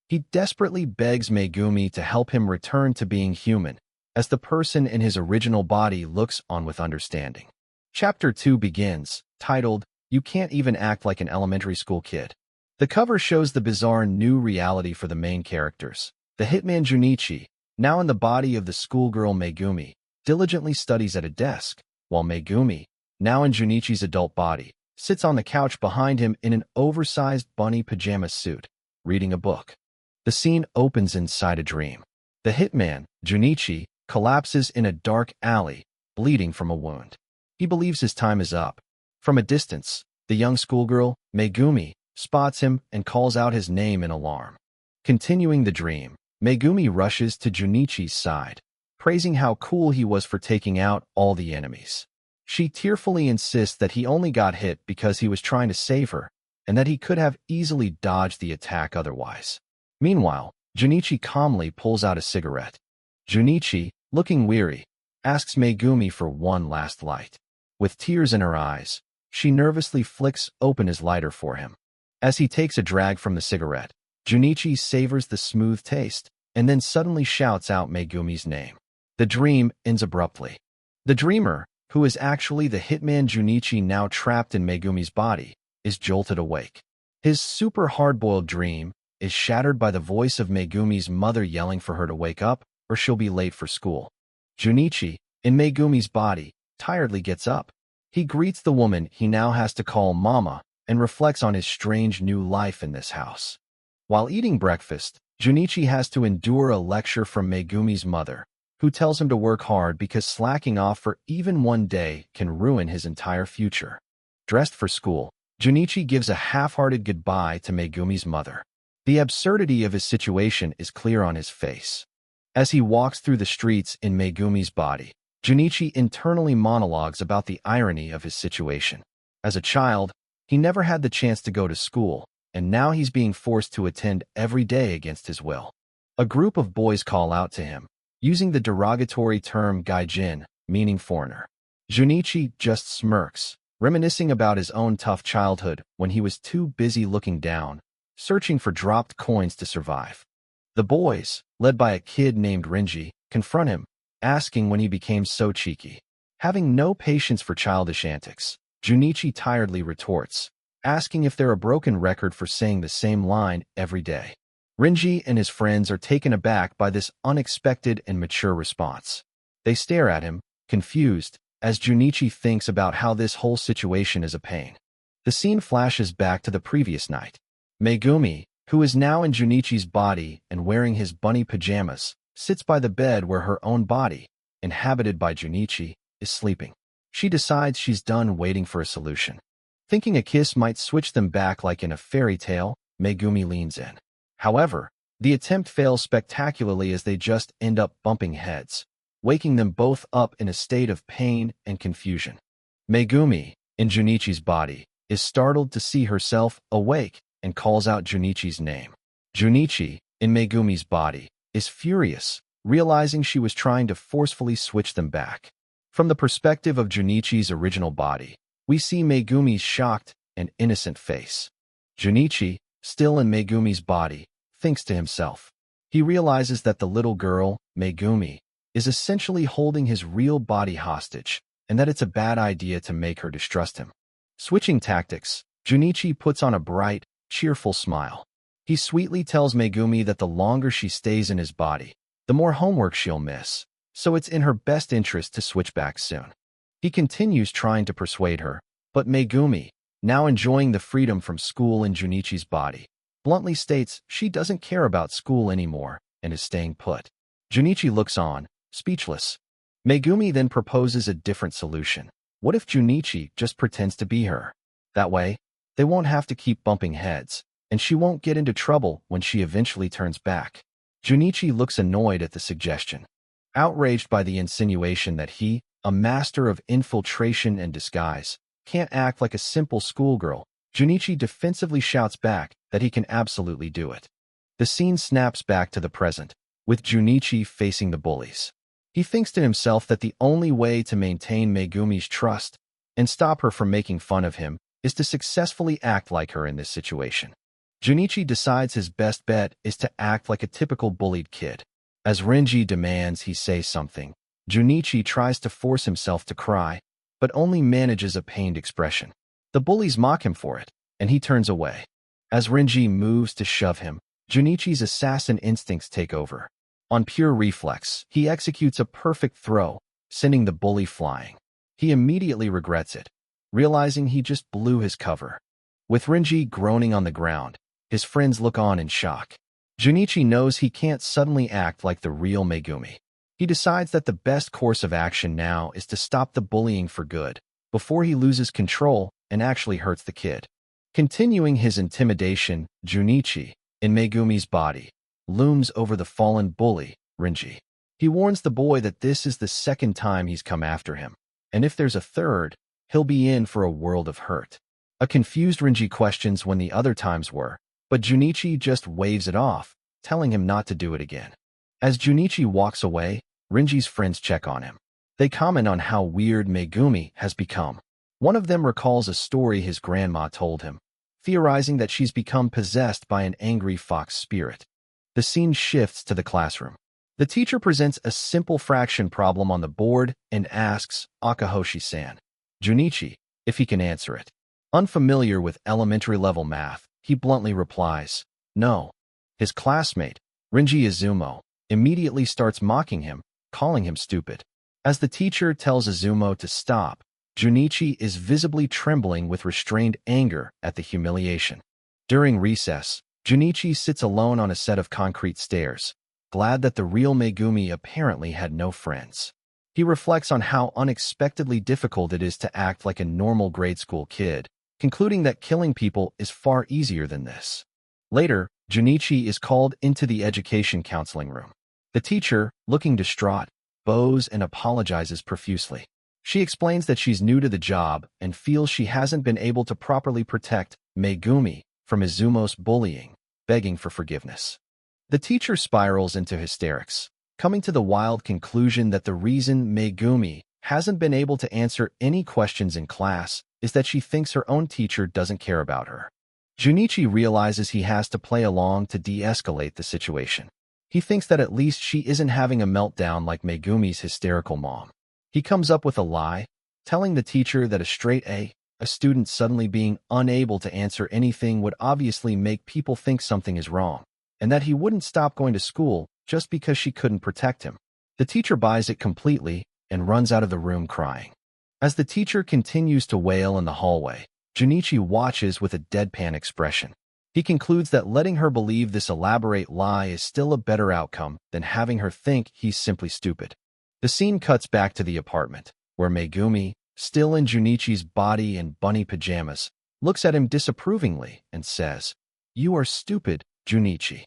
He desperately begs Megumi to help him return to being human, as the person in his original body looks on with understanding. Chapter 2 begins, titled, "You Can't Even Act Like an Elementary School Kid." The cover shows the bizarre new reality for the main characters. The hitman Junichi, now in the body of the schoolgirl Megumi, diligently studies at a desk, while Megumi, now in Junichi's adult body, sits on the couch behind him in an oversized bunny pajama suit, reading a book. The scene opens inside a dream. The hitman, Junichi, collapses in a dark alley, bleeding from a wound. He believes his time is up. From a distance, the young schoolgirl, Megumi, spots him and calls out his name in alarm. Continuing the dream, Megumi rushes to Junichi's side, praising how cool he was for taking out all the enemies. She tearfully insists that he only got hit because he was trying to save her, and that he could have easily dodged the attack otherwise. Meanwhile, Junichi calmly pulls out a cigarette. Junichi, looking weary, asks Megumi for one last light. With tears in her eyes, she nervously flicks open his lighter for him. As he takes a drag from the cigarette, Junichi savors the smooth taste, and then suddenly shouts out Megumi's name. The dream ends abruptly. The dreamer, who is actually the hitman Junichi now trapped in Megumi's body, is jolted awake. His super hard-boiled dream is shattered by the voice of Megumi's mother yelling for her to wake up, or she'll be late for school. Junichi, in Megumi's body, tiredly gets up. He greets the woman he now has to call Mama and reflects on his strange new life in this house. While eating breakfast, Junichi has to endure a lecture from Megumi's mother, who tells him to work hard because slacking off for even one day can ruin his entire future. Dressed for school, Junichi gives a half-hearted goodbye to Megumi's mother. The absurdity of his situation is clear on his face. As he walks through the streets in Megumi's body, Junichi internally monologues about the irony of his situation. As a child, he never had the chance to go to school, and now he's being forced to attend every day against his will. A group of boys call out to him, using the derogatory term gaijin, meaning foreigner. Junichi just smirks, reminiscing about his own tough childhood when he was too busy looking down, searching for dropped coins to survive. The boys, led by a kid named Renji, confront him, asking when he became so cheeky. Having no patience for childish antics, Junichi tiredly retorts, asking if they're a broken record for saying the same line every day. Renji and his friends are taken aback by this unexpected and mature response. They stare at him, confused, as Junichi thinks about how this whole situation is a pain. The scene flashes back to the previous night. Megumi, who is now in Junichi's body and wearing his bunny pajamas, sits by the bed where her own body, inhabited by Junichi, is sleeping. She decides she's done waiting for a solution. Thinking a kiss might switch them back like in a fairy tale, Megumi leans in. However, the attempt fails spectacularly as they just end up bumping heads, waking them both up in a state of pain and confusion. Megumi, in Junichi's body, is startled to see herself awake and calls out Junichi's name. Junichi, in Megumi's body, is furious, realizing she was trying to forcefully switch them back. From the perspective of Junichi's original body, we see Megumi's shocked and innocent face. Junichi, still in Megumi's body, thinks to himself. He realizes that the little girl, Megumi, is essentially holding his real body hostage, and that it's a bad idea to make her distrust him. Switching tactics, Junichi puts on a bright, cheerful smile. He sweetly tells Megumi that the longer she stays in his body, the more homework she'll miss, so it's in her best interest to switch back soon. He continues trying to persuade her, but Megumi, now enjoying the freedom from school in Junichi's body, bluntly states she doesn't care about school anymore and is staying put. Junichi looks on, speechless. Megumi then proposes a different solution. What if Junichi just pretends to be her? That way, they won't have to keep bumping heads, and she won't get into trouble when she eventually turns back. Junichi looks annoyed at the suggestion. Outraged by the insinuation that he, a master of infiltration and disguise, can't act like a simple schoolgirl, Junichi defensively shouts back that he can absolutely do it. The scene snaps back to the present, with Junichi facing the bullies. He thinks to himself that the only way to maintain Megumi's trust and stop her from making fun of him is to successfully act like her in this situation. Junichi decides his best bet is to act like a typical bullied kid. As Renji demands he say something, Junichi tries to force himself to cry, but only manages a pained expression. The bullies mock him for it, and he turns away. As Renji moves to shove him, Junichi's assassin instincts take over. On pure reflex, he executes a perfect throw, sending the bully flying. He immediately regrets it, realizing he just blew his cover. With Renji groaning on the ground, his friends look on in shock. Junichi knows he can't suddenly act like the real Megumi. He decides that the best course of action now is to stop the bullying for good, before he loses control and actually hurts the kid. Continuing his intimidation, Junichi, in Megumi's body, looms over the fallen bully, Renji. He warns the boy that this is the second time he's come after him, and if there's a third, he'll be in for a world of hurt. A confused Renji questions when the other times were, but Junichi just waves it off, telling him not to do it again. As Junichi walks away, Renji's friends check on him. They comment on how weird Megumi has become. One of them recalls a story his grandma told him, theorizing that she's become possessed by an angry fox spirit. The scene shifts to the classroom. The teacher presents a simple fraction problem on the board and asks Akahoshi-san, Junichi, if he can answer it. Unfamiliar with elementary-level math, he bluntly replies, no. His classmate, Renji Izumo, immediately starts mocking him, calling him stupid. As the teacher tells Izumo to stop, Junichi is visibly trembling with restrained anger at the humiliation. During recess, Junichi sits alone on a set of concrete stairs, glad that the real Megumi apparently had no friends. He reflects on how unexpectedly difficult it is to act like a normal grade school kid, concluding that killing people is far easier than this. Later, Junichi is called into the education counseling room. The teacher, looking distraught, bows and apologizes profusely. She explains that she's new to the job and feels she hasn't been able to properly protect Megumi from Izumo's bullying, begging for forgiveness. The teacher spirals into hysterics, coming to the wild conclusion that the reason Megumi hasn't been able to answer any questions in class is that she thinks her own teacher doesn't care about her. Junichi realizes he has to play along to de-escalate the situation. He thinks that at least she isn't having a meltdown like Megumi's hysterical mom. He comes up with a lie, telling the teacher that a straight A, a student suddenly being unable to answer anything would obviously make people think something is wrong, and that he wouldn't stop going to school just because she couldn't protect him. The teacher buys it completely and runs out of the room crying. As the teacher continues to wail in the hallway, Junichi watches with a deadpan expression. He concludes that letting her believe this elaborate lie is still a better outcome than having her think he's simply stupid. The scene cuts back to the apartment, where Megumi, still in Junichi's body and bunny pajamas, looks at him disapprovingly and says, "You are stupid, Junichi."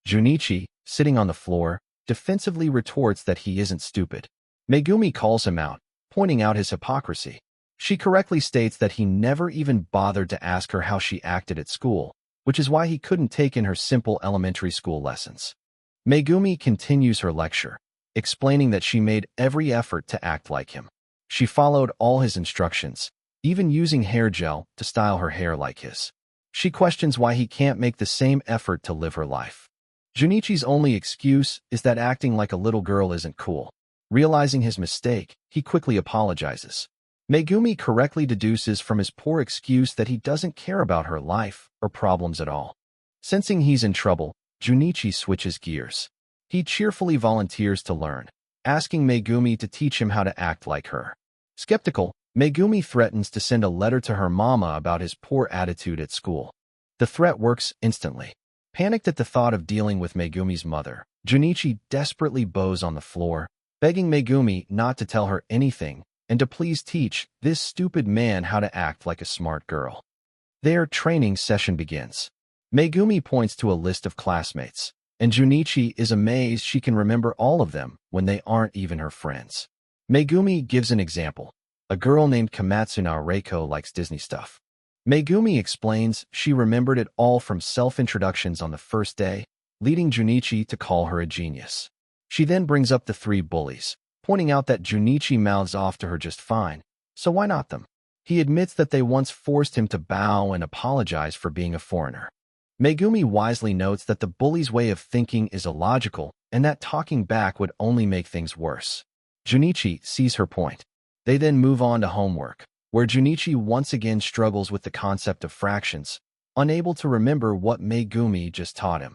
Junichi, sitting on the floor, defensively retorts that he isn't stupid. Megumi calls him out, pointing out his hypocrisy. She correctly states that he never even bothered to ask her how she acted at school, which is why he couldn't take in her simple elementary school lessons. Megumi continues her lecture, explaining that she made every effort to act like him. She followed all his instructions, even using hair gel to style her hair like his. She questions why he can't make the same effort to live her life. Junichi's only excuse is that acting like a little girl isn't cool. Realizing his mistake, he quickly apologizes. Megumi correctly deduces from his poor excuse that he doesn't care about her life or problems at all. Sensing he's in trouble, Junichi switches gears. He cheerfully volunteers to learn, asking Megumi to teach him how to act like her. Skeptical, Megumi threatens to send a letter to her mama about his poor attitude at school. The threat works instantly. Panicked at the thought of dealing with Megumi's mother, Junichi desperately bows on the floor, begging Megumi not to tell her anything and to please teach this stupid man how to act like a smart girl. Their training session begins. Megumi points to a list of classmates, and Junichi is amazed she can remember all of them when they aren't even her friends. Megumi gives an example. A girl named Kamatsuna Reiko likes Disney stuff. Megumi explains she remembered it all from self-introductions on the first day, leading Junichi to call her a genius. She then brings up the 3 bullies, pointing out that Junichi mouths off to her just fine, so why not them? He admits that they once forced him to bow and apologize for being a foreigner. Megumi wisely notes that the bully's way of thinking is illogical and that talking back would only make things worse. Junichi sees her point. They then move on to homework, where Junichi once again struggles with the concept of fractions, unable to remember what Megumi just taught him.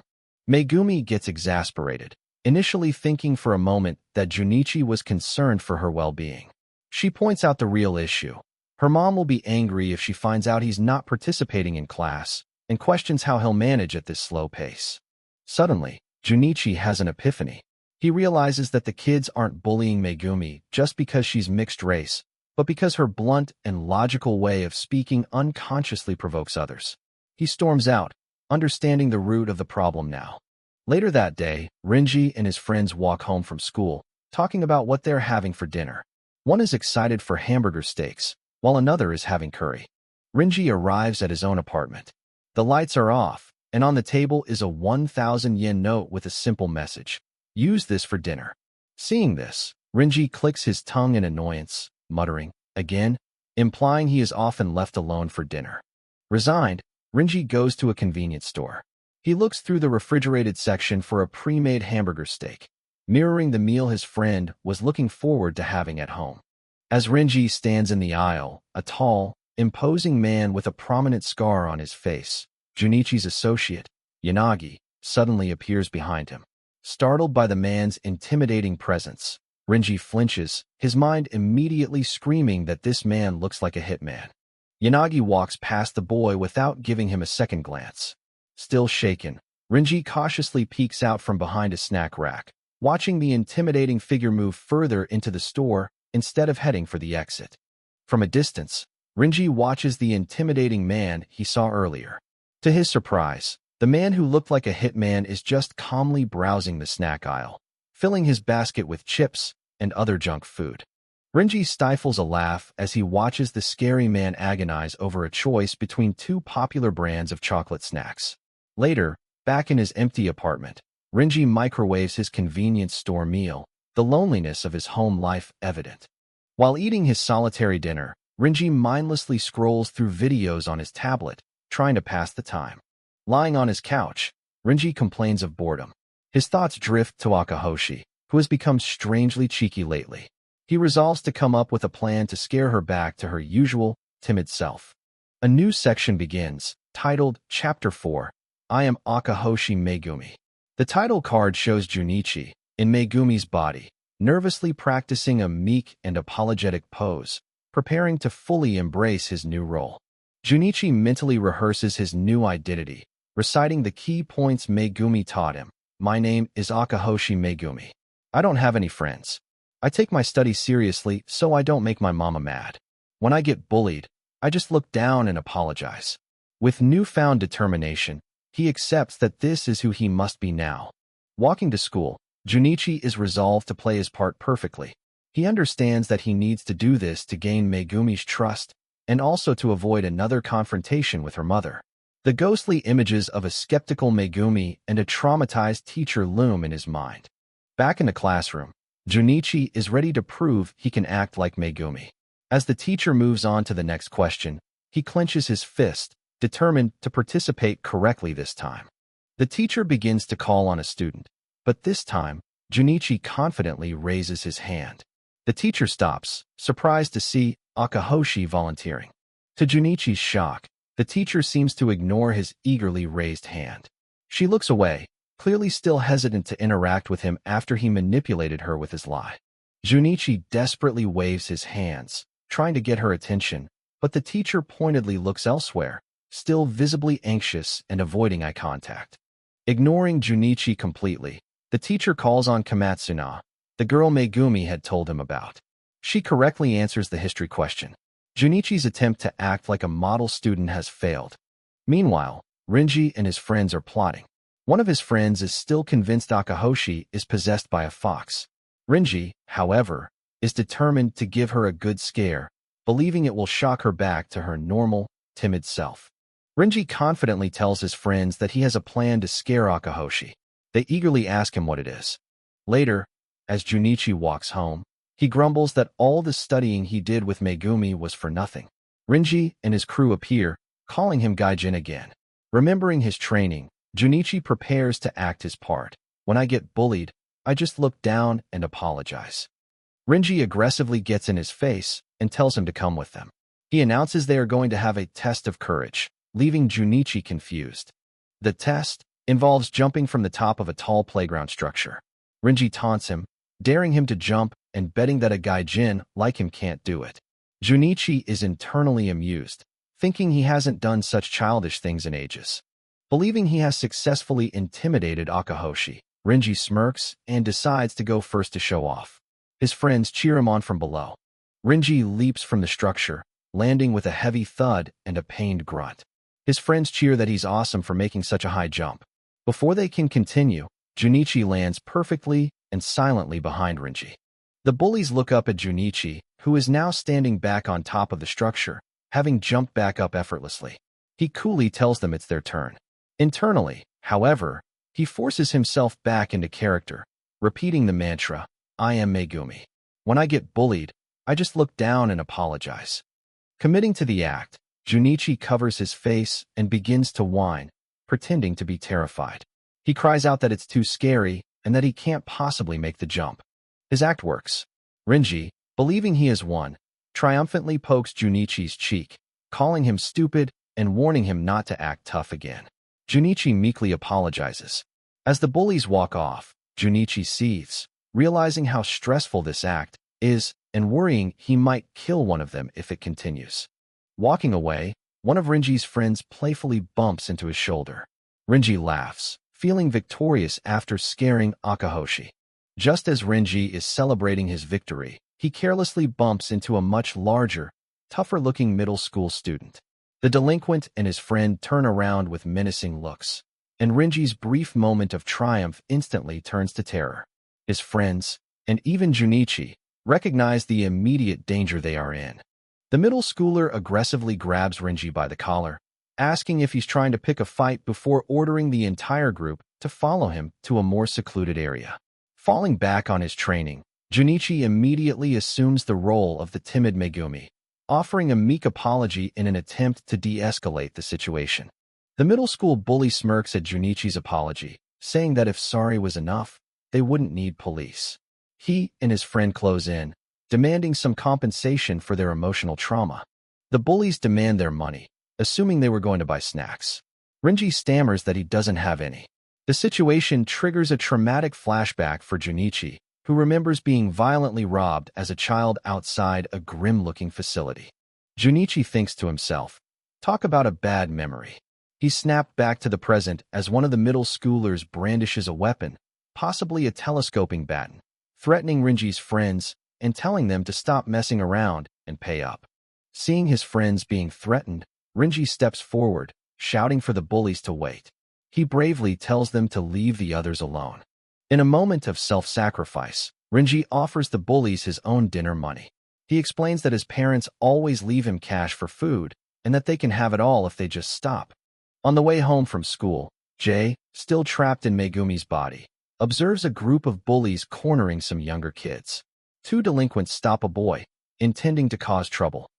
Megumi gets exasperated, initially thinking for a moment that Junichi was concerned for her well-being. She points out the real issue. Her mom will be angry if she finds out he's not participating in class, and questions how he'll manage at this slow pace. Suddenly, Junichi has an epiphany. He realizes that the kids aren't bullying Megumi just because she's mixed race, but because her blunt and logical way of speaking unconsciously provokes others. He storms out, understanding the root of the problem now. Later that day, Renji and his friends walk home from school, talking about what they're having for dinner. One is excited for hamburger steaks, while another is having curry. Renji arrives at his own apartment. The lights are off, and on the table is a 1,000 yen note with a simple message. Use this for dinner. Seeing this, Renji clicks his tongue in annoyance, muttering, again, implying he is often left alone for dinner. Resigned, Renji goes to a convenience store. He looks through the refrigerated section for a pre-made hamburger steak, mirroring the meal his friend was looking forward to having at home. As Renji stands in the aisle, a tall, imposing man with a prominent scar on his face, Junichi's associate, Yanagi, suddenly appears behind him. Startled by the man's intimidating presence, Renji flinches, his mind immediately screaming that this man looks like a hitman. Yanagi walks past the boy without giving him a second glance. still shaken, Renji cautiously peeks out from behind a snack rack, watching the intimidating figure move further into the store instead of heading for the exit. From a distance, Renji watches the intimidating man he saw earlier. To his surprise, the man who looked like a hitman is just calmly browsing the snack aisle, filling his basket with chips and other junk food. Renji stifles a laugh as he watches the scary man agonize over a choice between two popular brands of chocolate snacks. Later, back in his empty apartment, Renji microwaves his convenience store meal, the loneliness of his home life evident. While eating his solitary dinner, Renji mindlessly scrolls through videos on his tablet, trying to pass the time. Lying on his couch, Renji complains of boredom. His thoughts drift to Akahoshi, who has become strangely cheeky lately. He resolves to come up with a plan to scare her back to her usual, timid self. A new section begins, titled Chapter 4, I Am Akahoshi Megumi. The title card shows Junichi, in Megumi's body, nervously practicing a meek and apologetic pose, preparing to fully embrace his new role. Junichi mentally rehearses his new identity, reciting the key points Megumi taught him. My name is Akahoshi Megumi. I don't have any friends. I take my studies seriously so I don't make my mama mad. When I get bullied, I just look down and apologize. With newfound determination, he accepts that this is who he must be now. Walking to school, Junichi is resolved to play his part perfectly. He understands that he needs to do this to gain Megumi's trust and also to avoid another confrontation with her mother. The ghostly images of a skeptical Megumi and a traumatized teacher loom in his mind. Back in the classroom, Junichi is ready to prove he can act like Megumi. As the teacher moves on to the next question, he clenches his fist, determined to participate correctly this time. The teacher begins to call on a student, but this time, Junichi confidently raises his hand. The teacher stops, surprised to see Akahoshi volunteering. To Junichi's shock, the teacher seems to ignore his eagerly raised hand. She looks away, clearly still hesitant to interact with him after he manipulated her with his lie. Junichi desperately waves his hands, trying to get her attention, but the teacher pointedly looks elsewhere, still visibly anxious and avoiding eye contact. Ignoring Junichi completely, the teacher calls on Kamatsuna, the girl Megumi had told him about. She correctly answers the history question. Junichi's attempt to act like a model student has failed. Meanwhile, Renji and his friends are plotting. One of his friends is still convinced Akahoshi is possessed by a fox. Renji, however, is determined to give her a good scare, believing it will shock her back to her normal, timid self. Renji confidently tells his friends that he has a plan to scare Akahoshi. They eagerly ask him what it is. Later, as Junichi walks home, he grumbles that all the studying he did with Megumi was for nothing. Renji and his crew appear, calling him Gaijin again. Remembering his training, Junichi prepares to act his part. When I get bullied, I just look down and apologize. Renji aggressively gets in his face and tells him to come with them. He announces they are going to have a test of courage, leaving Junichi confused. The test involves jumping from the top of a tall playground structure. Renji taunts him, daring him to jump and betting that a gaijin like him can't do it. Junichi is internally amused, thinking he hasn't done such childish things in ages. Believing he has successfully intimidated Akahoshi, Renji smirks and decides to go first to show off. His friends cheer him on from below. Renji leaps from the structure, landing with a heavy thud and a pained grunt. His friends cheer that he's awesome for making such a high jump. Before they can continue, Junichi lands perfectly and silently behind Renji. The bullies look up at Junichi, who is now standing back on top of the structure, having jumped back up effortlessly. He coolly tells them it's their turn. Internally, however, he forces himself back into character, repeating the mantra, I am Megumi. When I get bullied, I just look down and apologize. Committing to the act, Junichi covers his face and begins to whine, pretending to be terrified. He cries out that it's too scary and that he can't possibly make the jump. His act works. Renji, believing he has won, triumphantly pokes Junichi's cheek, calling him stupid and warning him not to act tough again. Junichi meekly apologizes. As the bullies walk off, Junichi seethes, realizing how stressful this act is and worrying he might kill one of them if it continues. Walking away, one of Renji's friends playfully bumps into his shoulder. Renji laughs, feeling victorious after scaring Akahoshi. Just as Renji is celebrating his victory, he carelessly bumps into a much larger, tougher-looking middle school student. The delinquent and his friend turn around with menacing looks, and Renji's brief moment of triumph instantly turns to terror. His friends, and even Junichi, recognize the immediate danger they are in. The middle schooler aggressively grabs Renji by the collar, asking if he's trying to pick a fight before ordering the entire group to follow him to a more secluded area. Falling back on his training, Junichi immediately assumes the role of the timid Megumi, offering a meek apology in an attempt to de-escalate the situation. The middle school bully smirks at Junichi's apology, saying that if sorry was enough, they wouldn't need police. He and his friend close in, demanding some compensation for their emotional trauma. The bullies demand their money, assuming they were going to buy snacks. Renji stammers that he doesn't have any. The situation triggers a traumatic flashback for Junichi, who remembers being violently robbed as a child outside a grim-looking facility. Junichi thinks to himself, talk about a bad memory. He snapped back to the present as one of the middle schoolers brandishes a weapon, possibly a telescoping baton, threatening Renji's friends and telling them to stop messing around and pay up. Seeing his friends being threatened, Renji steps forward, shouting for the bullies to wait. He bravely tells them to leave the others alone. In a moment of self-sacrifice, Renji offers the bullies his own dinner money. He explains that his parents always leave him cash for food and that they can have it all if they just stop. On the way home from school, Jay, still trapped in Megumi's body, observes a group of bullies cornering some younger kids. Two delinquents stop a boy, intending to cause trouble.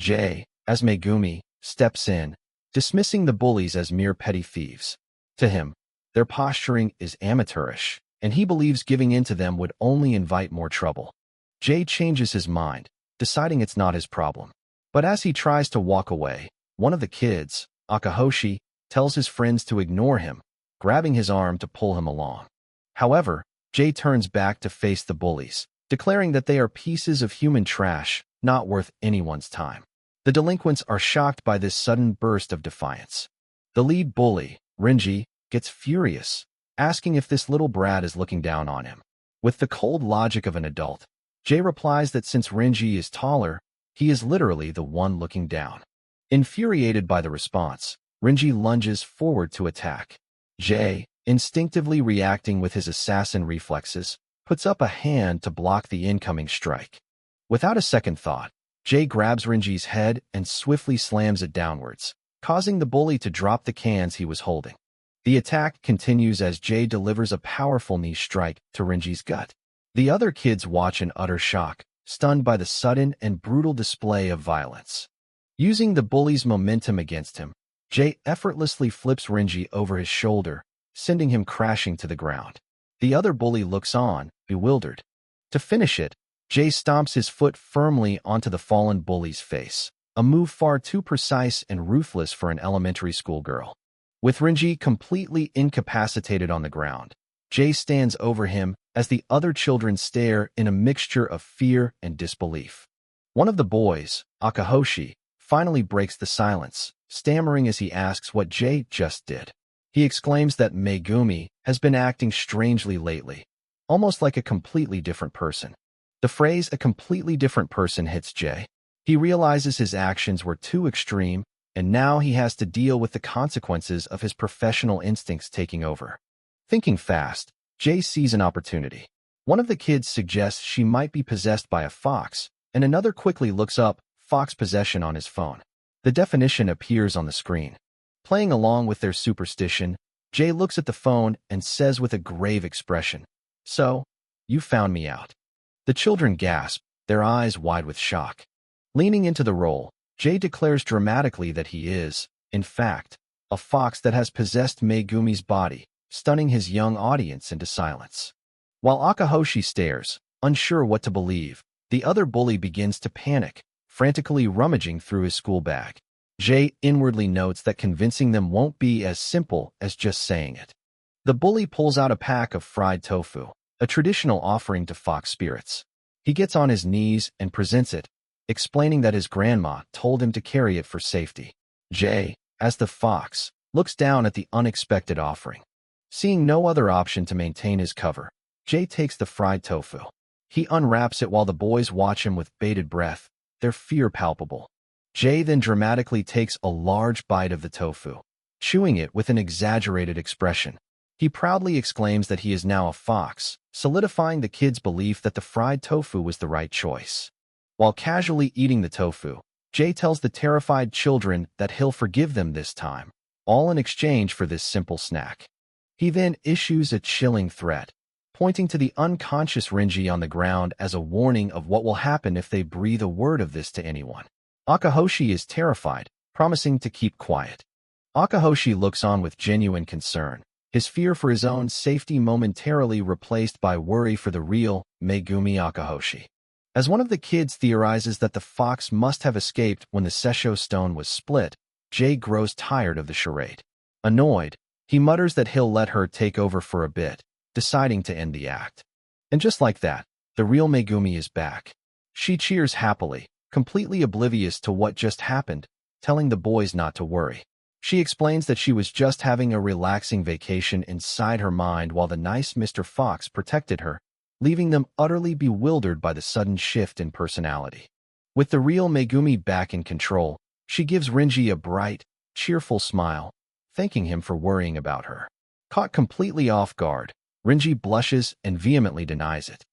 Jay, as Megumi, steps in, dismissing the bullies as mere petty thieves. To him, their posturing is amateurish, and he believes giving in to them would only invite more trouble. Jay changes his mind, deciding it's not his problem. But as he tries to walk away, one of the kids, Akahoshi, tells his friends to ignore him, grabbing his arm to pull him along. However, Jay turns back to face the bullies, declaring that they are pieces of human trash, not worth anyone's time. The delinquents are shocked by this sudden burst of defiance. The lead bully, Renji, gets furious, asking if this little brat is looking down on him. With the cold logic of an adult, Jay replies that since Renji is taller, he is literally the one looking down. Infuriated by the response, Renji lunges forward to attack. Jay, instinctively reacting with his assassin reflexes, puts up a hand to block the incoming strike. Without a second thought, Jay grabs Renji's head and swiftly slams it downwards, causing the bully to drop the cans he was holding. The attack continues as Jay delivers a powerful knee strike to Renji's gut. The other kids watch in utter shock, stunned by the sudden and brutal display of violence. Using the bully's momentum against him, Jay effortlessly flips Renji over his shoulder, sending him crashing to the ground. The other bully looks on, bewildered. To finish it, Jay stomps his foot firmly onto the fallen bully's face, a move far too precise and ruthless for an elementary school girl. With Renji completely incapacitated on the ground, Jay stands over him as the other children stare in a mixture of fear and disbelief. One of the boys, Akahoshi, finally breaks the silence, stammering as he asks what Jay just did. He exclaims that Megumi has been acting strangely lately, almost like a completely different person. The phrase "a completely different person" hits Jay. He realizes his actions were too extreme, and now he has to deal with the consequences of his professional instincts taking over. Thinking fast, Jay sees an opportunity. One of the kids suggests she might be possessed by a fox, and another quickly looks up fox possession on his phone. The definition appears on the screen. Playing along with their superstition, Jay looks at the phone and says with a grave expression, "So, you found me out." The children gasp, their eyes wide with shock. Leaning into the role, Jay declares dramatically that he is, in fact, a fox that has possessed Megumi's body, stunning his young audience into silence. While Akahoshi stares, unsure what to believe, the other bully begins to panic, frantically rummaging through his school bag. Jay inwardly notes that convincing them won't be as simple as just saying it. The bully pulls out a pack of fried tofu, a traditional offering to fox spirits. He gets on his knees and presents it, explaining that his grandma told him to carry it for safety. Jay, as the fox, looks down at the unexpected offering. Seeing no other option to maintain his cover, Jay takes the fried tofu. He unwraps it while the boys watch him with bated breath, their fear palpable. Jay then dramatically takes a large bite of the tofu, chewing it with an exaggerated expression. He proudly exclaims that he is now a fox, solidifying the kids' belief that the fried tofu was the right choice. While casually eating the tofu, Jay tells the terrified children that he'll forgive them this time, all in exchange for this simple snack. He then issues a chilling threat, pointing to the unconscious Renji on the ground as a warning of what will happen if they breathe a word of this to anyone. Akahoshi is terrified, promising to keep quiet. Akahoshi looks on with genuine concern, his fear for his own safety momentarily replaced by worry for the real Megumi Akahoshi. As one of the kids theorizes that the fox must have escaped when the Sessho stone was split, Jay grows tired of the charade. Annoyed, he mutters that he'll let her take over for a bit, deciding to end the act. And just like that, the real Megumi is back. She cheers happily, completely oblivious to what just happened, telling the boys not to worry. She explains that she was just having a relaxing vacation inside her mind while the nice Mr. Fox protected her, leaving them utterly bewildered by the sudden shift in personality. With the real Megumi back in control, she gives Renji a bright, cheerful smile, thanking him for worrying about her. Caught completely off guard, Renji blushes and vehemently denies it.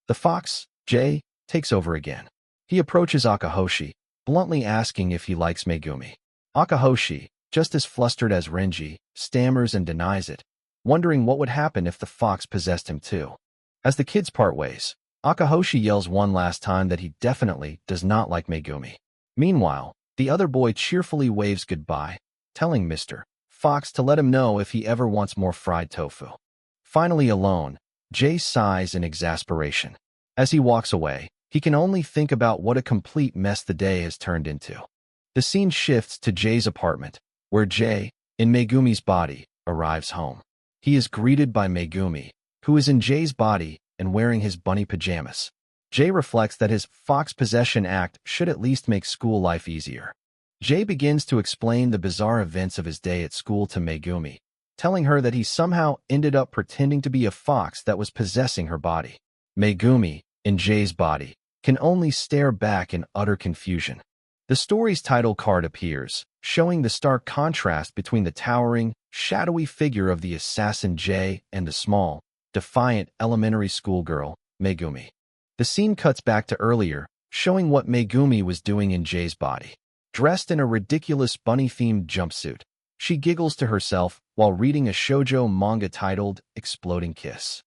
The fox, Jay, takes over again. He approaches Akahoshi, bluntly asking if he likes Megumi. Akahoshi, just as flustered as Renji, stammers and denies it, wondering what would happen if the fox possessed him too. As the kids part ways, Akahoshi yells one last time that he definitely does not like Megumi. Meanwhile, the other boy cheerfully waves goodbye, telling Mr. Fox to let him know if he ever wants more fried tofu. Finally alone, Jay sighs in exasperation. As he walks away, he can only think about what a complete mess the day has turned into. The scene shifts to Jay's apartment, where Jay, in Megumi's body, arrives home. He is greeted by Megumi, who is in Jay's body and wearing his bunny pajamas. Jay reflects that his fox possession act should at least make school life easier. Jay begins to explain the bizarre events of his day at school to Megumi, telling her that he somehow ended up pretending to be a fox that was possessing her body. Megumi, in Jay's body, can only stare back in utter confusion. The story's title card appears, showing the stark contrast between the towering, shadowy figure of the assassin Jay and the small, defiant elementary schoolgirl, Megumi. The scene cuts back to earlier, showing what Megumi was doing in Jay's body. Dressed in a ridiculous bunny-themed jumpsuit, she giggles to herself while reading a shoujo manga titled Exploding Kiss.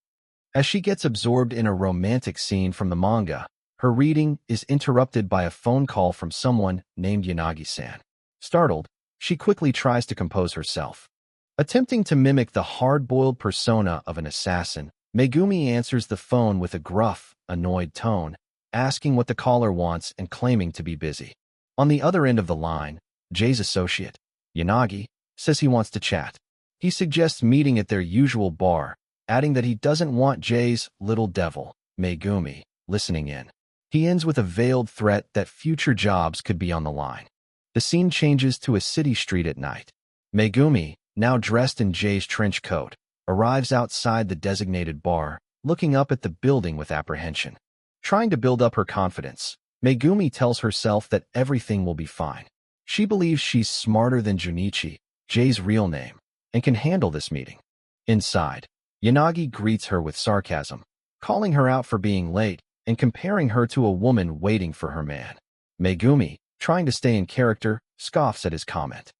As she gets absorbed in a romantic scene from the manga, her reading is interrupted by a phone call from someone named Yanagi-san. Startled, she quickly tries to compose herself. Attempting to mimic the hard-boiled persona of an assassin, Megumi answers the phone with a gruff, annoyed tone, asking what the caller wants and claiming to be busy. On the other end of the line, Jay's associate, Yanagi, says he wants to chat. He suggests meeting at their usual bar, adding that he doesn't want Jay's little devil, Megumi, listening in. He ends with a veiled threat that future jobs could be on the line. The scene changes to a city street at night. Megumi, now dressed in Jay's trench coat, arrives outside the designated bar, looking up at the building with apprehension. Trying to build up her confidence, Megumi tells herself that everything will be fine. She believes she's smarter than Junichi, Jay's real name, and can handle this meeting. Inside, Yanagi greets her with sarcasm, calling her out for being late and comparing her to a woman waiting for her man. Megumi, trying to stay in character, scoffs at his comment.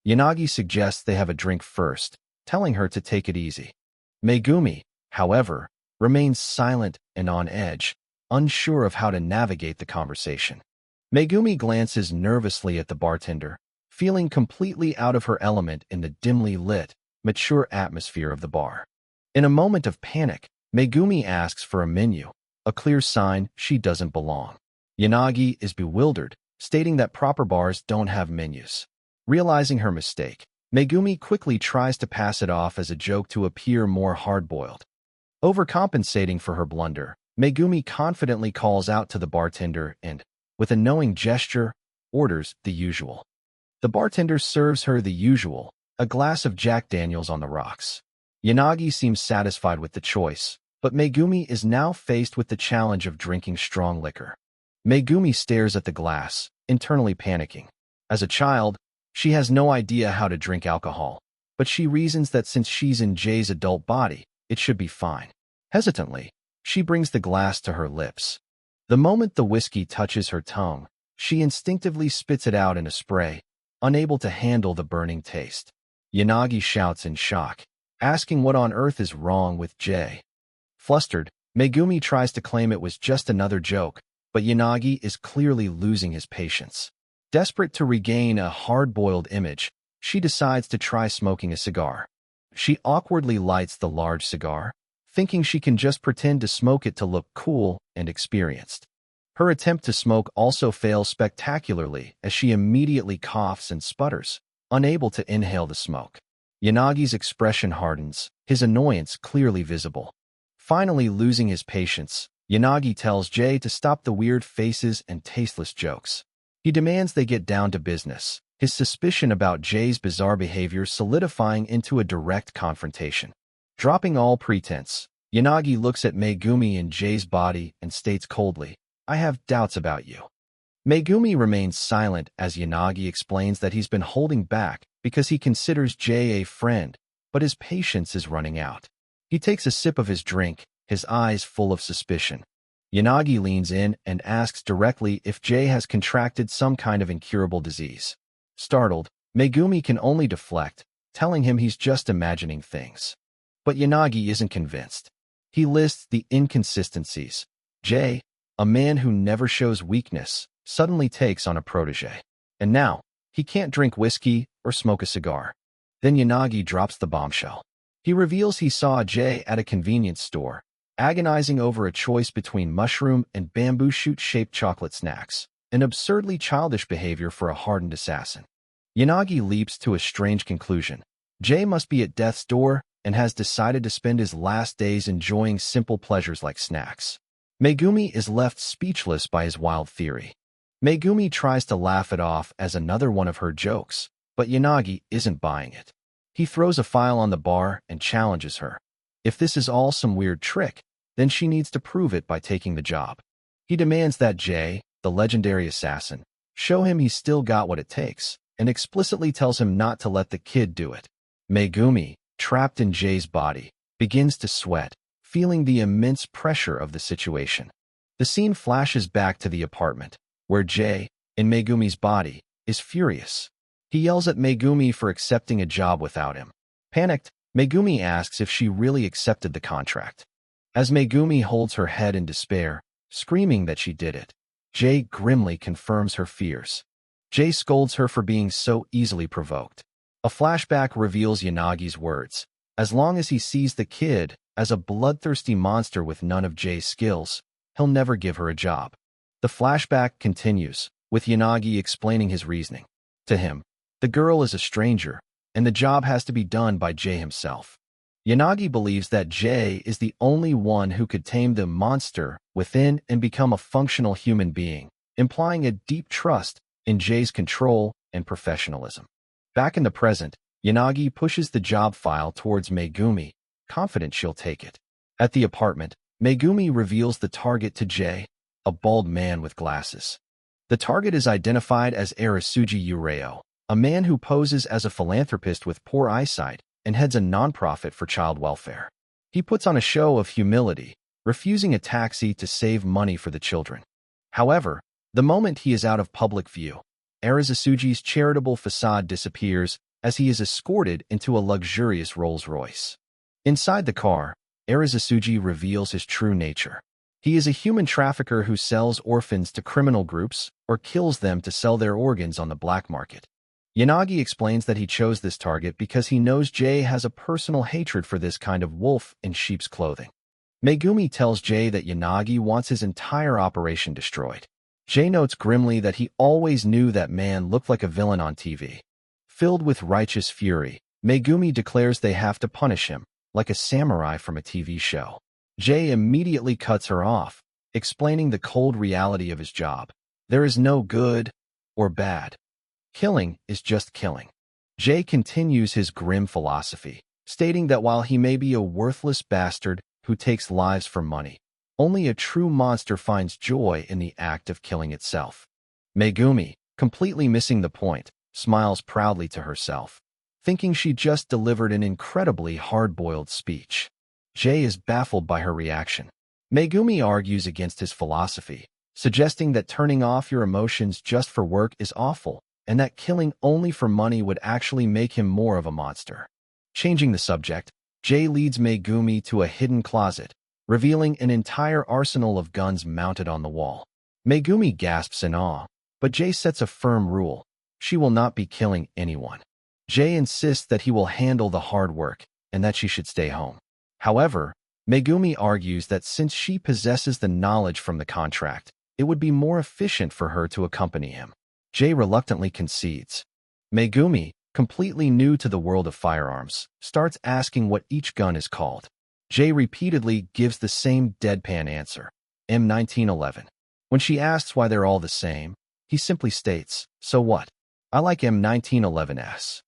Yanagi suggests they have a drink first, telling her to take it easy. Megumi, however, remains silent and on edge, unsure of how to navigate the conversation. Megumi glances nervously at the bartender, feeling completely out of her element in the dimly lit, mature atmosphere of the bar. In a moment of panic, Megumi asks for a menu, a clear sign she doesn't belong. Yanagi is bewildered, stating that proper bars don't have menus. Realizing her mistake, Megumi quickly tries to pass it off as a joke to appear more hard-boiled. Overcompensating for her blunder, Megumi confidently calls out to the bartender and, with a knowing gesture, orders the usual. The bartender serves her the usual, a glass of Jack Daniels on the rocks. Yanagi seems satisfied with the choice, but Megumi is now faced with the challenge of drinking strong liquor. Megumi stares at the glass, internally panicking. As a child, she has no idea how to drink alcohol, but she reasons that since she's in Jay's adult body, it should be fine. Hesitantly, she brings the glass to her lips. The moment the whiskey touches her tongue, she instinctively spits it out in a spray, unable to handle the burning taste. Yanagi shouts in shock, asking what on earth is wrong with Jay. Flustered, Megumi tries to claim it was just another joke, but Yanagi is clearly losing his patience. Desperate to regain a hard-boiled image, she decides to try smoking a cigar. She awkwardly lights the large cigar, thinking she can just pretend to smoke it to look cool and experienced. Her attempt to smoke also fails spectacularly as she immediately coughs and sputters, unable to inhale the smoke. Yanagi's expression hardens, his annoyance clearly visible. Finally losing his patience, Yanagi tells Jay to stop the weird faces and tasteless jokes. He demands they get down to business, his suspicion about Jay's bizarre behavior solidifying into a direct confrontation. Dropping all pretense, Yanagi looks at Megumi in Jay's body and states coldly, "I have doubts about you." Megumi remains silent as Yanagi explains that he's been holding back because he considers Jay a friend, but his patience is running out. He takes a sip of his drink, his eyes full of suspicion. Yanagi leans in and asks directly if Jay has contracted some kind of incurable disease. Startled, Megumi can only deflect, telling him he's just imagining things. But Yanagi isn't convinced. He lists the inconsistencies. Jay, a man who never shows weakness, suddenly takes on a protege. And now, he can't drink whiskey or smoke a cigar. Then Yanagi drops the bombshell. He reveals he saw Jay at a convenience store, agonizing over a choice between mushroom and bamboo shoot-shaped chocolate snacks, an absurdly childish behavior for a hardened assassin. Yanagi leaps to a strange conclusion. Jay must be at death's door and has decided to spend his last days enjoying simple pleasures like snacks. Megumi is left speechless by his wild theory. Megumi tries to laugh it off as another one of her jokes, but Yanagi isn't buying it. He throws a file on the bar and challenges her. If this is all some weird trick, then she needs to prove it by taking the job. He demands that Jay, the legendary assassin, show him he's still got what it takes, and explicitly tells him not to let the kid do it. Megumi, trapped in Jay's body, begins to sweat, feeling the immense pressure of the situation. The scene flashes back to the apartment, where Jay, in Megumi's body, is furious. He yells at Megumi for accepting a job without him. Panicked, Megumi asks if she really accepted the contract. As Megumi holds her head in despair, screaming that she did it, Jay grimly confirms her fears. Jay scolds her for being so easily provoked. A flashback reveals Yanagi's words. As long as he sees the kid as a bloodthirsty monster with none of Jay's skills, he'll never give her a job. The flashback continues, with Yanagi explaining his reasoning. To him, the girl is a stranger, and the job has to be done by Jay himself. Yanagi believes that Jay is the only one who could tame the monster within and become a functional human being, implying a deep trust in Jay's control and professionalism. Back in the present, Yanagi pushes the job file towards Megumi, confident she'll take it. At the apartment, Megumi reveals the target to Jay, a bald man with glasses. The target is identified as Arisuji Ureo, a man who poses as a philanthropist with poor eyesight and heads a nonprofit for child welfare. He puts on a show of humility, refusing a taxi to save money for the children. However, the moment he is out of public view, Arisuji's charitable facade disappears as he is escorted into a luxurious Rolls-Royce. Inside the car, Arisuji reveals his true nature. He is a human trafficker who sells orphans to criminal groups or kills them to sell their organs on the black market. Yanagi explains that he chose this target because he knows Jay has a personal hatred for this kind of wolf in sheep's clothing. Megumi tells Jay that Yanagi wants his entire operation destroyed. Jay notes grimly that he always knew that man looked like a villain on TV. Filled with righteous fury, Megumi declares they have to punish him, like a samurai from a TV show. Jay immediately cuts her off, explaining the cold reality of his job. There is no good or bad. Killing is just killing. Jay continues his grim philosophy, stating that while he may be a worthless bastard who takes lives for money, only a true monster finds joy in the act of killing itself. Megumi, completely missing the point, smiles proudly to herself, thinking she just delivered an incredibly hard-boiled speech. Jay is baffled by her reaction. Megumi argues against his philosophy, suggesting that turning off your emotions just for work is awful, and that killing only for money would actually make him more of a monster. Changing the subject, Jay leads Megumi to a hidden closet, revealing an entire arsenal of guns mounted on the wall. Megumi gasps in awe, but Jay sets a firm rule: she will not be killing anyone. Jay insists that he will handle the hard work, and that she should stay home. However, Megumi argues that since she possesses the knowledge from the contract, it would be more efficient for her to accompany him. Jay reluctantly concedes. Megumi, completely new to the world of firearms, starts asking what each gun is called. Jay repeatedly gives the same deadpan answer: M1911. When she asks why they're all the same, he simply states, "So what? I like M1911s."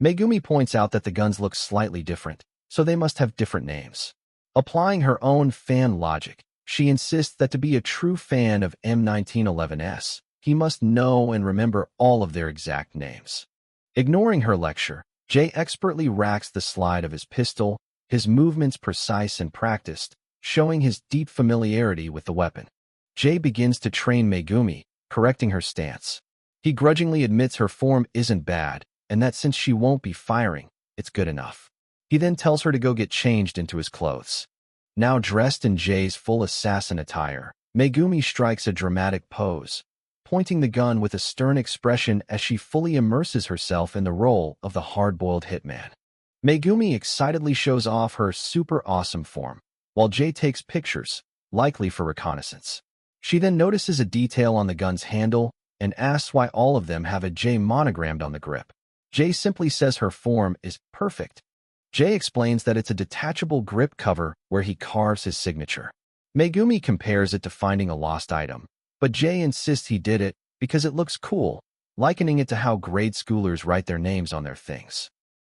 Megumi points out that the guns look slightly different, so they must have different names. Applying her own fan logic, she insists that to be a true fan of M1911s, he must know and remember all of their exact names. Ignoring her lecture, Jay expertly racks the slide of his pistol, his movements precise and practiced, showing his deep familiarity with the weapon. Jay begins to train Megumi, correcting her stance. He grudgingly admits her form isn't bad, and that since she won't be firing, it's good enough. He then tells her to go get changed into his clothes. Now dressed in Jay's full assassin attire, Megumi strikes a dramatic pose, pointing the gun with a stern expression as she fully immerses herself in the role of the hard-boiled hitman. Megumi excitedly shows off her super awesome form, while Jay takes pictures, likely for reconnaissance. She then notices a detail on the gun's handle and asks why all of them have a J monogrammed on the grip. Jay simply says her form is perfect. Jay explains that it's a detachable grip cover where he carves his signature. Megumi compares it to finding a lost item, but Jay insists he did it because it looks cool, likening it to how grade schoolers write their names on their things.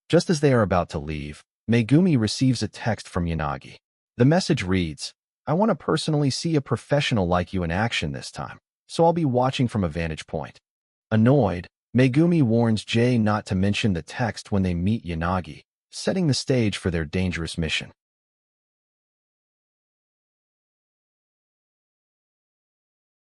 Just as they are about to leave, Megumi receives a text from Yanagi. The message reads, "I want to personally see a professional like you in action this time, so I'll be watching from a vantage point." Annoyed, Megumi warns Jay not to mention the text when they meet Yanagi, setting the stage for their dangerous mission.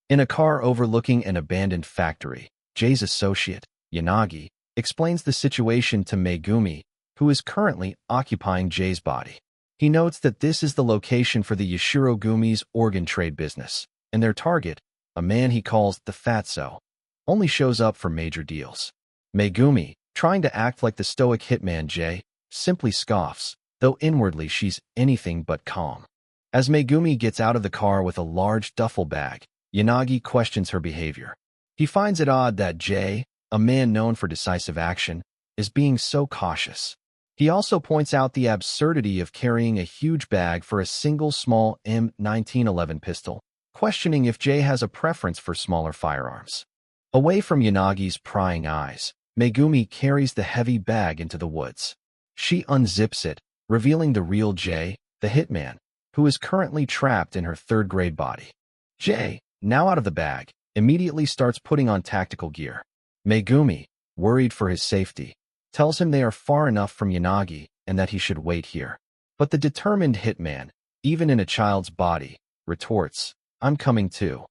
In a car overlooking an abandoned factory, Jay's associate, Yanagi, explains the situation to Megumi, who is currently occupying Jay's body. He notes that this is the location for the Yashiro Gumi's organ trade business, and their target, a man he calls the Fatso, only shows up for major deals. Megumi, trying to act like the stoic hitman Jay, simply scoffs, though inwardly she's anything but calm. As Megumi gets out of the car with a large duffel bag, Yanagi questions her behavior. He finds it odd that Jay, a man known for decisive action, is being so cautious. He also points out the absurdity of carrying a huge bag for a single small M1911 pistol, questioning if Jay has a preference for smaller firearms. Away from Yanagi's prying eyes, Megumi carries the heavy bag into the woods. She unzips it, revealing the real Jay, the hitman, who is currently trapped in her third-grade body. Jay, now out of the bag, immediately starts putting on tactical gear. Megumi, worried for his safety, tells him they are far enough from Yanagi and that he should wait here. But the determined hitman, even in a child's body, retorts, "I'm coming too."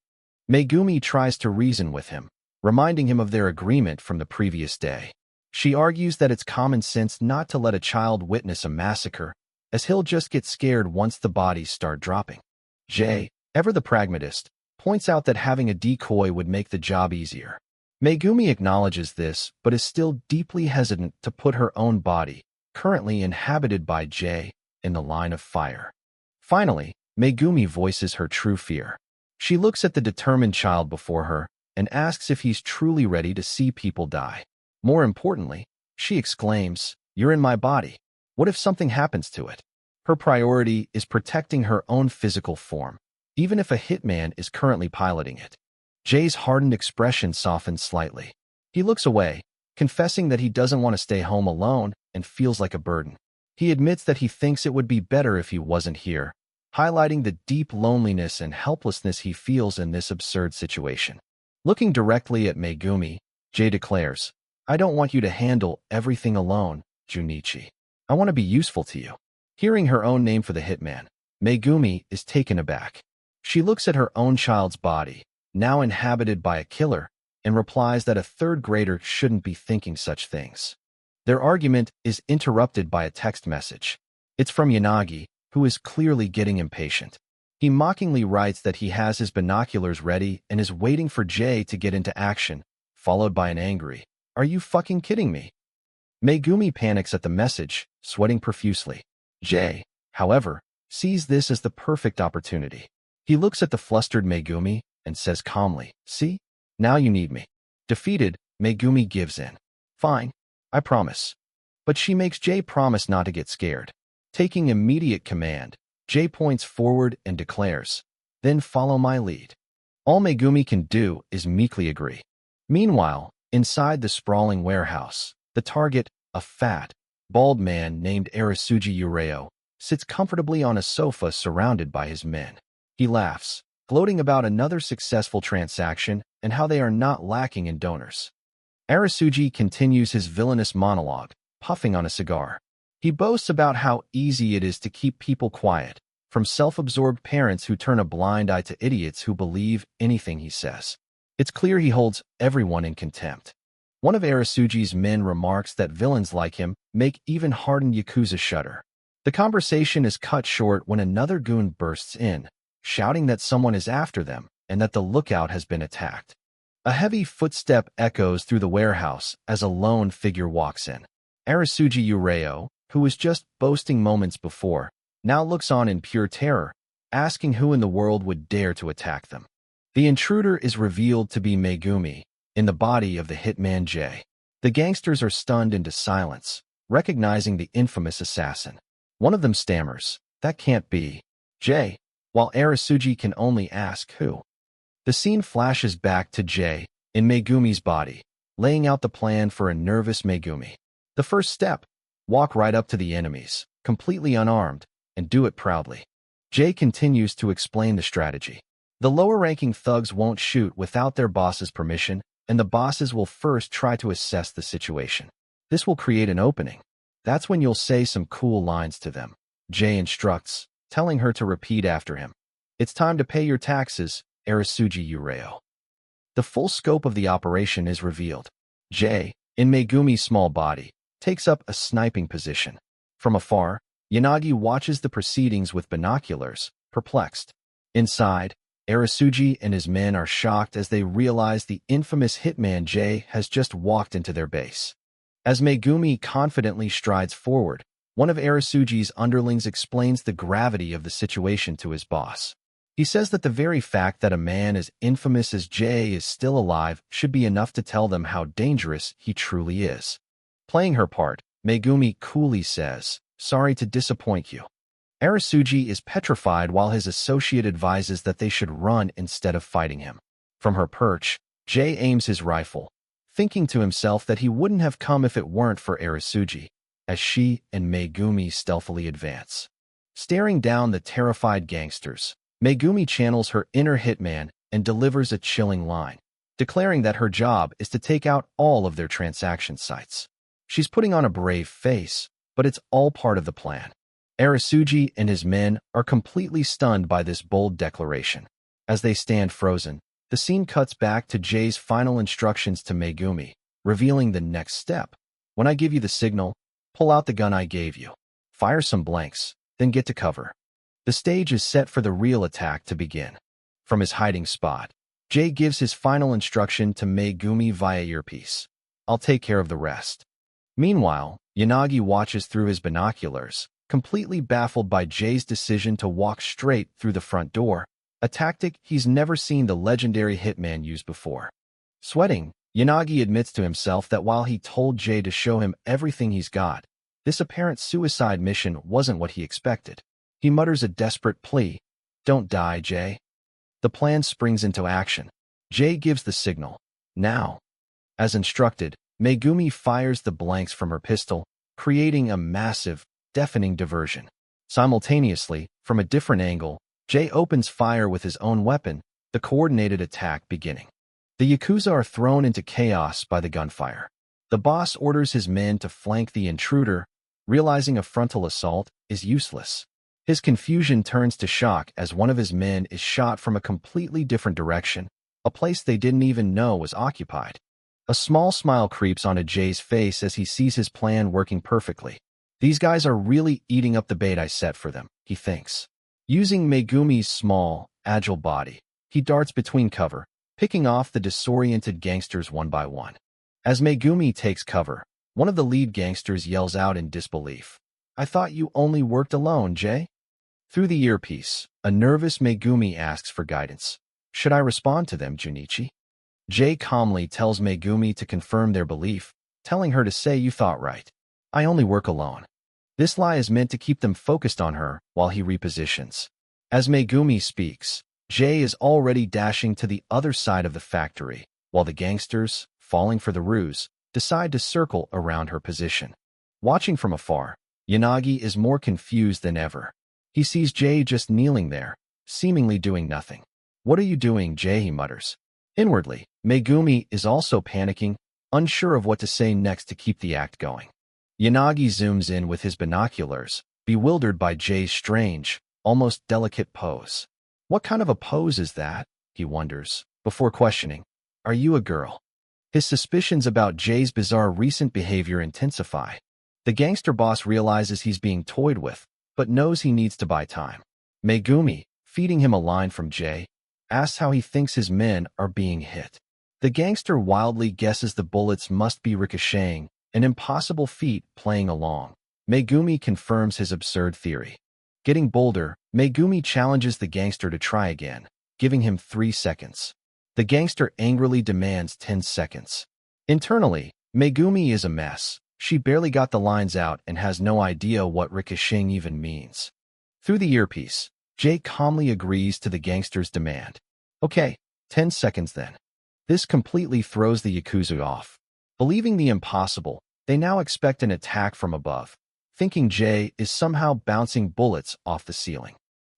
Megumi tries to reason with him, reminding him of their agreement from the previous day. She argues that it's common sense not to let a child witness a massacre, as he'll just get scared once the bodies start dropping. Jay, ever the pragmatist, points out that having a decoy would make the job easier. Megumi acknowledges this, but is still deeply hesitant to put her own body, currently inhabited by Jay, in the line of fire. Finally, Megumi voices her true fear. She looks at the determined child before her and asks if he's truly ready to see people die. More importantly, she exclaims, "You're in my body. What if something happens to it?" Her priority is protecting her own physical form, even if a hitman is currently piloting it. Jay's hardened expression softens slightly. He looks away, confessing that he doesn't want to stay home alone and feels like a burden. He admits that he thinks it would be better if he wasn't here, highlighting the deep loneliness and helplessness he feels in this absurd situation. Looking directly at Megumi, Jay declares, "I don't want you to handle everything alone, Junichi. I want to be useful to you." Hearing her own name for the hitman, Megumi is taken aback. She looks at her own child's body, now inhabited by a killer, and replies that a third grader shouldn't be thinking such things. Their argument is interrupted by a text message. It's from Yanagi, who is clearly getting impatient. He mockingly writes that he has his binoculars ready and is waiting for Jay to get into action, followed by an angry, "Are you fucking kidding me?" Megumi panics at the message, sweating profusely. Jay, however, sees this as the perfect opportunity. He looks at the flustered Megumi and says calmly, "See? Now you need me." Defeated, Megumi gives in. "Fine, I promise." But she makes Jay promise not to get scared. Taking immediate command, Jay points forward and declares, "Then follow my lead." All Megumi can do is meekly agree. Meanwhile, inside the sprawling warehouse, the target, a fat, bald man named Arasuji Ureo, sits comfortably on a sofa surrounded by his men. He laughs, gloating about another successful transaction and how they are not lacking in donors. Arasuji continues his villainous monologue, puffing on a cigar. He boasts about how easy it is to keep people quiet, from self-absorbed parents who turn a blind eye to idiots who believe anything he says. It's clear he holds everyone in contempt. One of Arasuji's men remarks that villains like him make even hardened yakuza shudder. The conversation is cut short when another goon bursts in, shouting that someone is after them and that the lookout has been attacked. A heavy footstep echoes through the warehouse as a lone figure walks in. Arasuji Ureo, who was just boasting moments before, now looks on in pure terror, asking who in the world would dare to attack them. The intruder is revealed to be Megumi, in the body of the hitman Jay. The gangsters are stunned into silence, recognizing the infamous assassin. One of them stammers, "That can't be Jay," while Arasuji can only ask who. The scene flashes back to Jay, in Megumi's body, laying out the plan for a nervous Megumi. The first step: walk right up to the enemies, completely unarmed, and do it proudly. Jay continues to explain the strategy. The lower-ranking thugs won't shoot without their boss's permission, and the bosses will first try to assess the situation. This will create an opening. That's when you'll say some cool lines to them. Jay instructs, telling her to repeat after him. "It's time to pay your taxes, Arasuji Ureo." The full scope of the operation is revealed. Jay, in Megumi's small body, takes up a sniping position. From afar, Yanagi watches the proceedings with binoculars, perplexed. Inside, Arasuji and his men are shocked as they realize the infamous hitman Jay has just walked into their base. As Megumi confidently strides forward, one of Arasuji's underlings explains the gravity of the situation to his boss. He says that the very fact that a man as infamous as Jay is still alive should be enough to tell them how dangerous he truly is. Playing her part, Megumi coolly says, "Sorry to disappoint you." Arasuji is petrified while his associate advises that they should run instead of fighting him. From her perch, Jay aims his rifle, thinking to himself that he wouldn't have come if it weren't for Arasuji, as she and Megumi stealthily advance. Staring down the terrified gangsters, Megumi channels her inner hitman and delivers a chilling line, declaring that her job is to take out all of their transaction sites. She's putting on a brave face, but it's all part of the plan. Arasuji and his men are completely stunned by this bold declaration. As they stand frozen, the scene cuts back to Jay's final instructions to Megumi, revealing the next step. "When I give you the signal, pull out the gun I gave you. Fire some blanks, then get to cover." The stage is set for the real attack to begin. From his hiding spot, Jay gives his final instruction to Megumi via earpiece. "I'll take care of the rest." Meanwhile, Yanagi watches through his binoculars, completely baffled by Jay's decision to walk straight through the front door, a tactic he's never seen the legendary hitman use before. Sweating, Yanagi admits to himself that while he told Jay to show him everything he's got, this apparent suicide mission wasn't what he expected. He mutters a desperate plea, "Don't die, Jay." The plan springs into action. Jay gives the signal, "Now." As instructed, Megumi fires the blanks from her pistol, creating a massive, deafening diversion. Simultaneously, from a different angle, Jay opens fire with his own weapon, the coordinated attack beginning. The Yakuza are thrown into chaos by the gunfire. The boss orders his men to flank the intruder, realizing a frontal assault is useless. His confusion turns to shock as one of his men is shot from a completely different direction, a place they didn't even know was occupied. A small smile creeps onto Jay's face as he sees his plan working perfectly. These guys are really eating up the bait I set for them, he thinks. Using Megumi's small, agile body, he darts between cover, picking off the disoriented gangsters one by one. As Megumi takes cover, one of the lead gangsters yells out in disbelief. "I thought you only worked alone, Jay?" Through the earpiece, a nervous Megumi asks for guidance. "Should I respond to them, Junichi?" Jay calmly tells Megumi to confirm their belief, telling her to say you thought right. "I only work alone." This lie is meant to keep them focused on her while he repositions. As Megumi speaks, Jay is already dashing to the other side of the factory, while the gangsters, falling for the ruse, decide to circle around her position. Watching from afar, Yanagi is more confused than ever. He sees Jay just kneeling there, seemingly doing nothing. "What are you doing, Jay?" he mutters. Inwardly, Megumi is also panicking, unsure of what to say next to keep the act going. Yanagi zooms in with his binoculars, bewildered by Jay's strange, almost delicate pose. "What kind of a pose is that?" he wonders, before questioning. "Are you a girl?" His suspicions about Jay's bizarre recent behavior intensify. The gangster boss realizes he's being toyed with, but knows he needs to buy time. Megumi, feeding him a line from Jay, asks how he thinks his men are being hit. The gangster wildly guesses the bullets must be ricocheting, an impossible feat playing along. Megumi confirms his absurd theory. Getting bolder, Megumi challenges the gangster to try again, giving him 3 seconds. The gangster angrily demands 10 seconds. Internally, Megumi is a mess. She barely got the lines out and has no idea what ricocheting even means. Through the earpiece, Jay calmly agrees to the gangster's demand. "Okay, 10 seconds then." This completely throws the Yakuza off. Believing the impossible, they now expect an attack from above, thinking Jay is somehow bouncing bullets off the ceiling.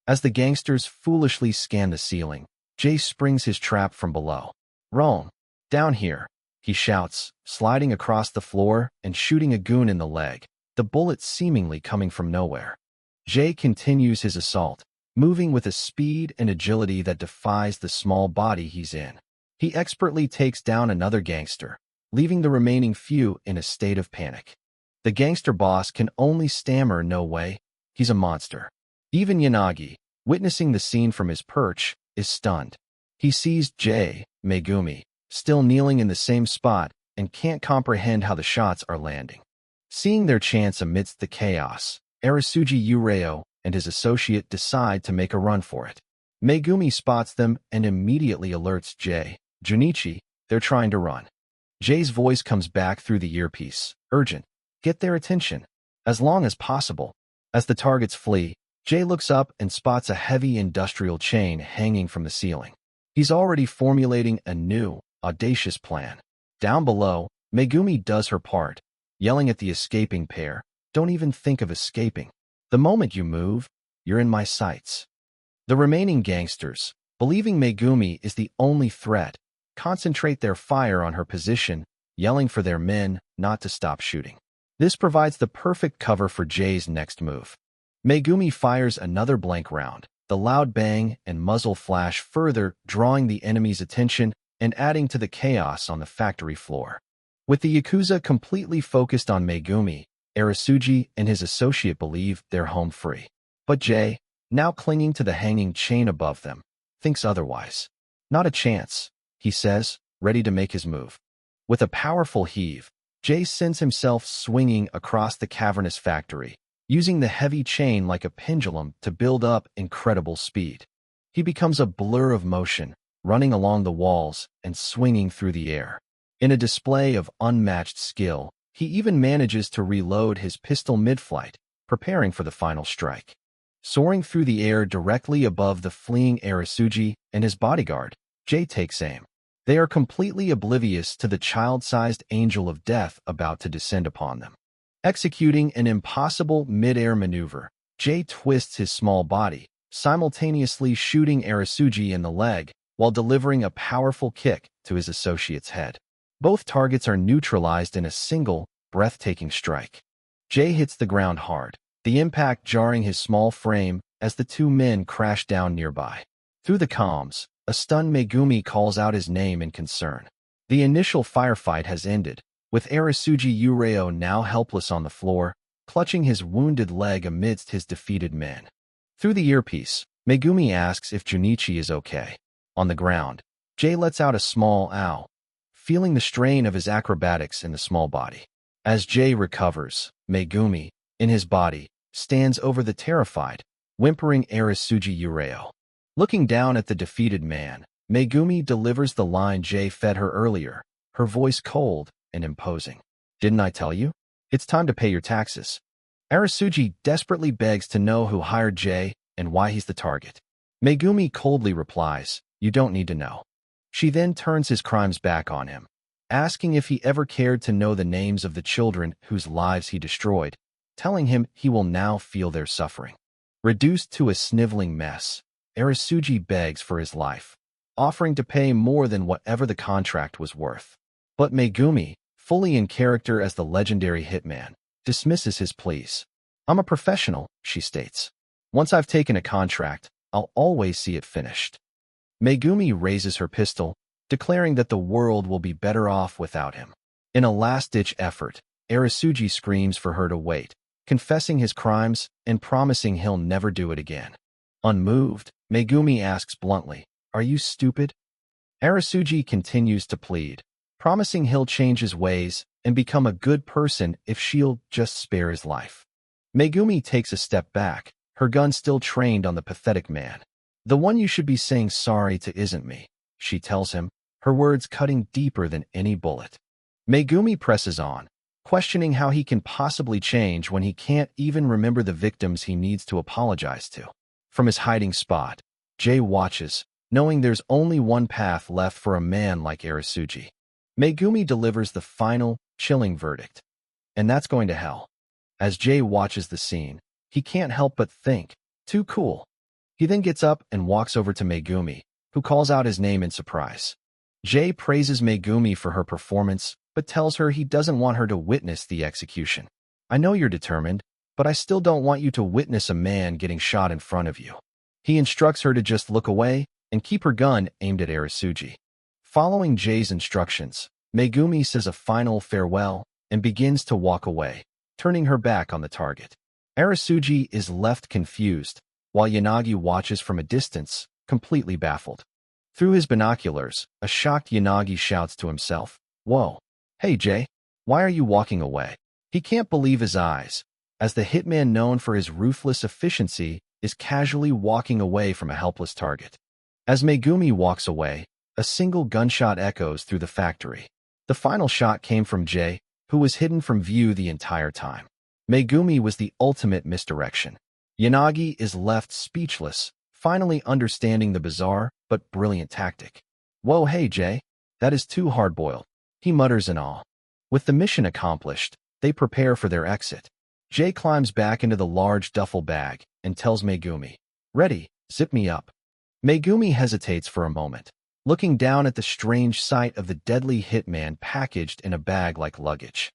As the gangsters foolishly scan the ceiling, Jay springs his trap from below. "Rome, down here," he shouts, sliding across the floor and shooting a goon in the leg, the bullet seemingly coming from nowhere. Jay continues his assault, moving with a speed and agility that defies the small body he's in. He expertly takes down another gangster, leaving the remaining few in a state of panic. The gangster boss can only stammer "no way." He's a monster. Even Yanagi, witnessing the scene from his perch, is stunned. He sees Jay, Megumi, still kneeling in the same spot and can't comprehend how the shots are landing. Seeing their chance amidst the chaos, Arisuji Ureo and his associate decide to make a run for it. Megumi spots them and immediately alerts Jay. "Junichi, they're trying to run." Jay's voice comes back through the earpiece. "Urgent. Get their attention. As long as possible." As the targets flee, Jay looks up and spots a heavy industrial chain hanging from the ceiling. He's already formulating a new, audacious plan. Down below, Megumi does her part, yelling at the escaping pair, "Don't even think of escaping. The moment you move, you're in my sights." The remaining gangsters, believing Megumi is the only threat, concentrate their fire on her position, yelling for their men not to stop shooting. This provides the perfect cover for Jay's next move. Megumi fires another blank round, the loud bang and muzzle flash further drawing the enemy's attention and adding to the chaos on the factory floor. With the Yakuza completely focused on Megumi, Arisuji and his associate believe they're home free. But Jay, now clinging to the hanging chain above them, thinks otherwise. "Not a chance," he says, ready to make his move. With a powerful heave, Jay sends himself swinging across the cavernous factory, using the heavy chain like a pendulum to build up incredible speed. He becomes a blur of motion, running along the walls and swinging through the air. In a display of unmatched skill, he even manages to reload his pistol mid-flight, preparing for the final strike. Soaring through the air directly above the fleeing Arisuji and his bodyguard, Jay takes aim. They are completely oblivious to the child-sized angel of death about to descend upon them. Executing an impossible mid-air maneuver, Jay twists his small body, simultaneously shooting Arasuji in the leg while delivering a powerful kick to his associate's head. Both targets are neutralized in a single, breathtaking strike. Jay hits the ground hard, the impact jarring his small frame as the two men crash down nearby. Through the comms, a stunned Megumi calls out his name in concern. The initial firefight has ended, with Arasuji Ureo now helpless on the floor, clutching his wounded leg amidst his defeated men. Through the earpiece, Megumi asks if Junichi is okay. On the ground, Jay lets out a small ow, feeling the strain of his acrobatics in the small body. As Jay recovers, Megumi, in his body, stands over the terrified, whimpering Arasuji Ureo. Looking down at the defeated man, Megumi delivers the line Jay fed her earlier, her voice cold and imposing. "Didn't I tell you? It's time to pay your taxes." Arasuji desperately begs to know who hired Jay and why he's the target. Megumi coldly replies, "You don't need to know." She then turns his crimes back on him, asking if he ever cared to know the names of the children whose lives he destroyed, telling him he will now feel their suffering. Reduced to a sniveling mess, Arasuji begs for his life, offering to pay more than whatever the contract was worth. But Megumi, fully in character as the legendary hitman, dismisses his pleas. "I'm a professional," she states. "Once I've taken a contract, I'll always see it finished." Megumi raises her pistol, declaring that the world will be better off without him. In a last-ditch effort, Arasuji screams for her to wait, confessing his crimes and promising he'll never do it again. Unmoved, Megumi asks bluntly, "Are you stupid?" Arasuji continues to plead, promising he'll change his ways and become a good person if she'll just spare his life. Megumi takes a step back, her gun still trained on the pathetic man. "The one you should be saying sorry to isn't me," she tells him, her words cutting deeper than any bullet. Megumi presses on, questioning how he can possibly change when he can't even remember the victims he needs to apologize to. From his hiding spot, Jay watches, knowing there's only one path left for a man like Arasuji. Megumi delivers the final, chilling verdict. "And that's going to hell." As Jay watches the scene, he can't help but think, "Too cool." He then gets up and walks over to Megumi, who calls out his name in surprise. Jay praises Megumi for her performance, but tells her he doesn't want her to witness the execution. "I know you're determined, but I still don't want you to witness a man getting shot in front of you." He instructs her to just look away and keep her gun aimed at Arasuji. Following Jay's instructions, Megumi says a final farewell and begins to walk away, turning her back on the target. Arasuji is left confused, while Yanagi watches from a distance, completely baffled. Through his binoculars, a shocked Yanagi shouts to himself, "Whoa, hey Jay, why are you walking away?" He can't believe his eyes, as the hitman known for his ruthless efficiency is casually walking away from a helpless target. As Megumi walks away, a single gunshot echoes through the factory. The final shot came from Jay, who was hidden from view the entire time. Megumi was the ultimate misdirection. Yanagi is left speechless, finally understanding the bizarre but brilliant tactic. "Whoa, hey Jay, that is too hard-boiled," he mutters in awe. With the mission accomplished, they prepare for their exit. Jay climbs back into the large duffel bag and tells Megumi, "Ready, zip me up." Megumi hesitates for a moment, looking down at the strange sight of the deadly hitman packaged in a bag like luggage.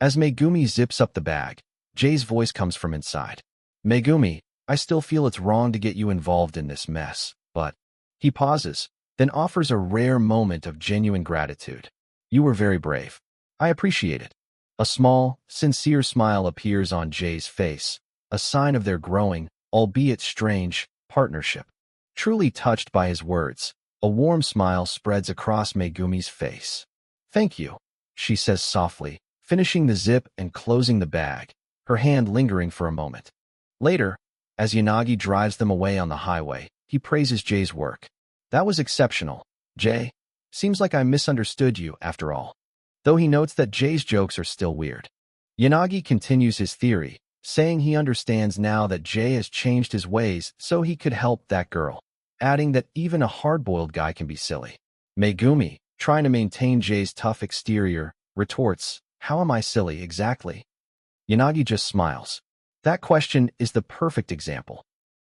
As Megumi zips up the bag, Jay's voice comes from inside. "Megumi, I still feel it's wrong to get you involved in this mess, but..." He pauses, then offers a rare moment of genuine gratitude. "You were very brave. I appreciate it." A small, sincere smile appears on Jay's face, a sign of their growing, albeit strange, partnership. Truly touched by his words, a warm smile spreads across Megumi's face. "Thank you," she says softly, finishing the zip and closing the bag, her hand lingering for a moment. Later, as Yanagi drives them away on the highway, he praises Jay's work. "That was exceptional, Jay. Seems like I misunderstood you, after all." Though he notes that Jay's jokes are still weird. Yanagi continues his theory, saying he understands now that Jay has changed his ways so he could help that girl, adding that even a hard-boiled guy can be silly. Megumi, trying to maintain Jay's tough exterior, retorts, "How am I silly exactly?" Yanagi just smiles. That question is the perfect example.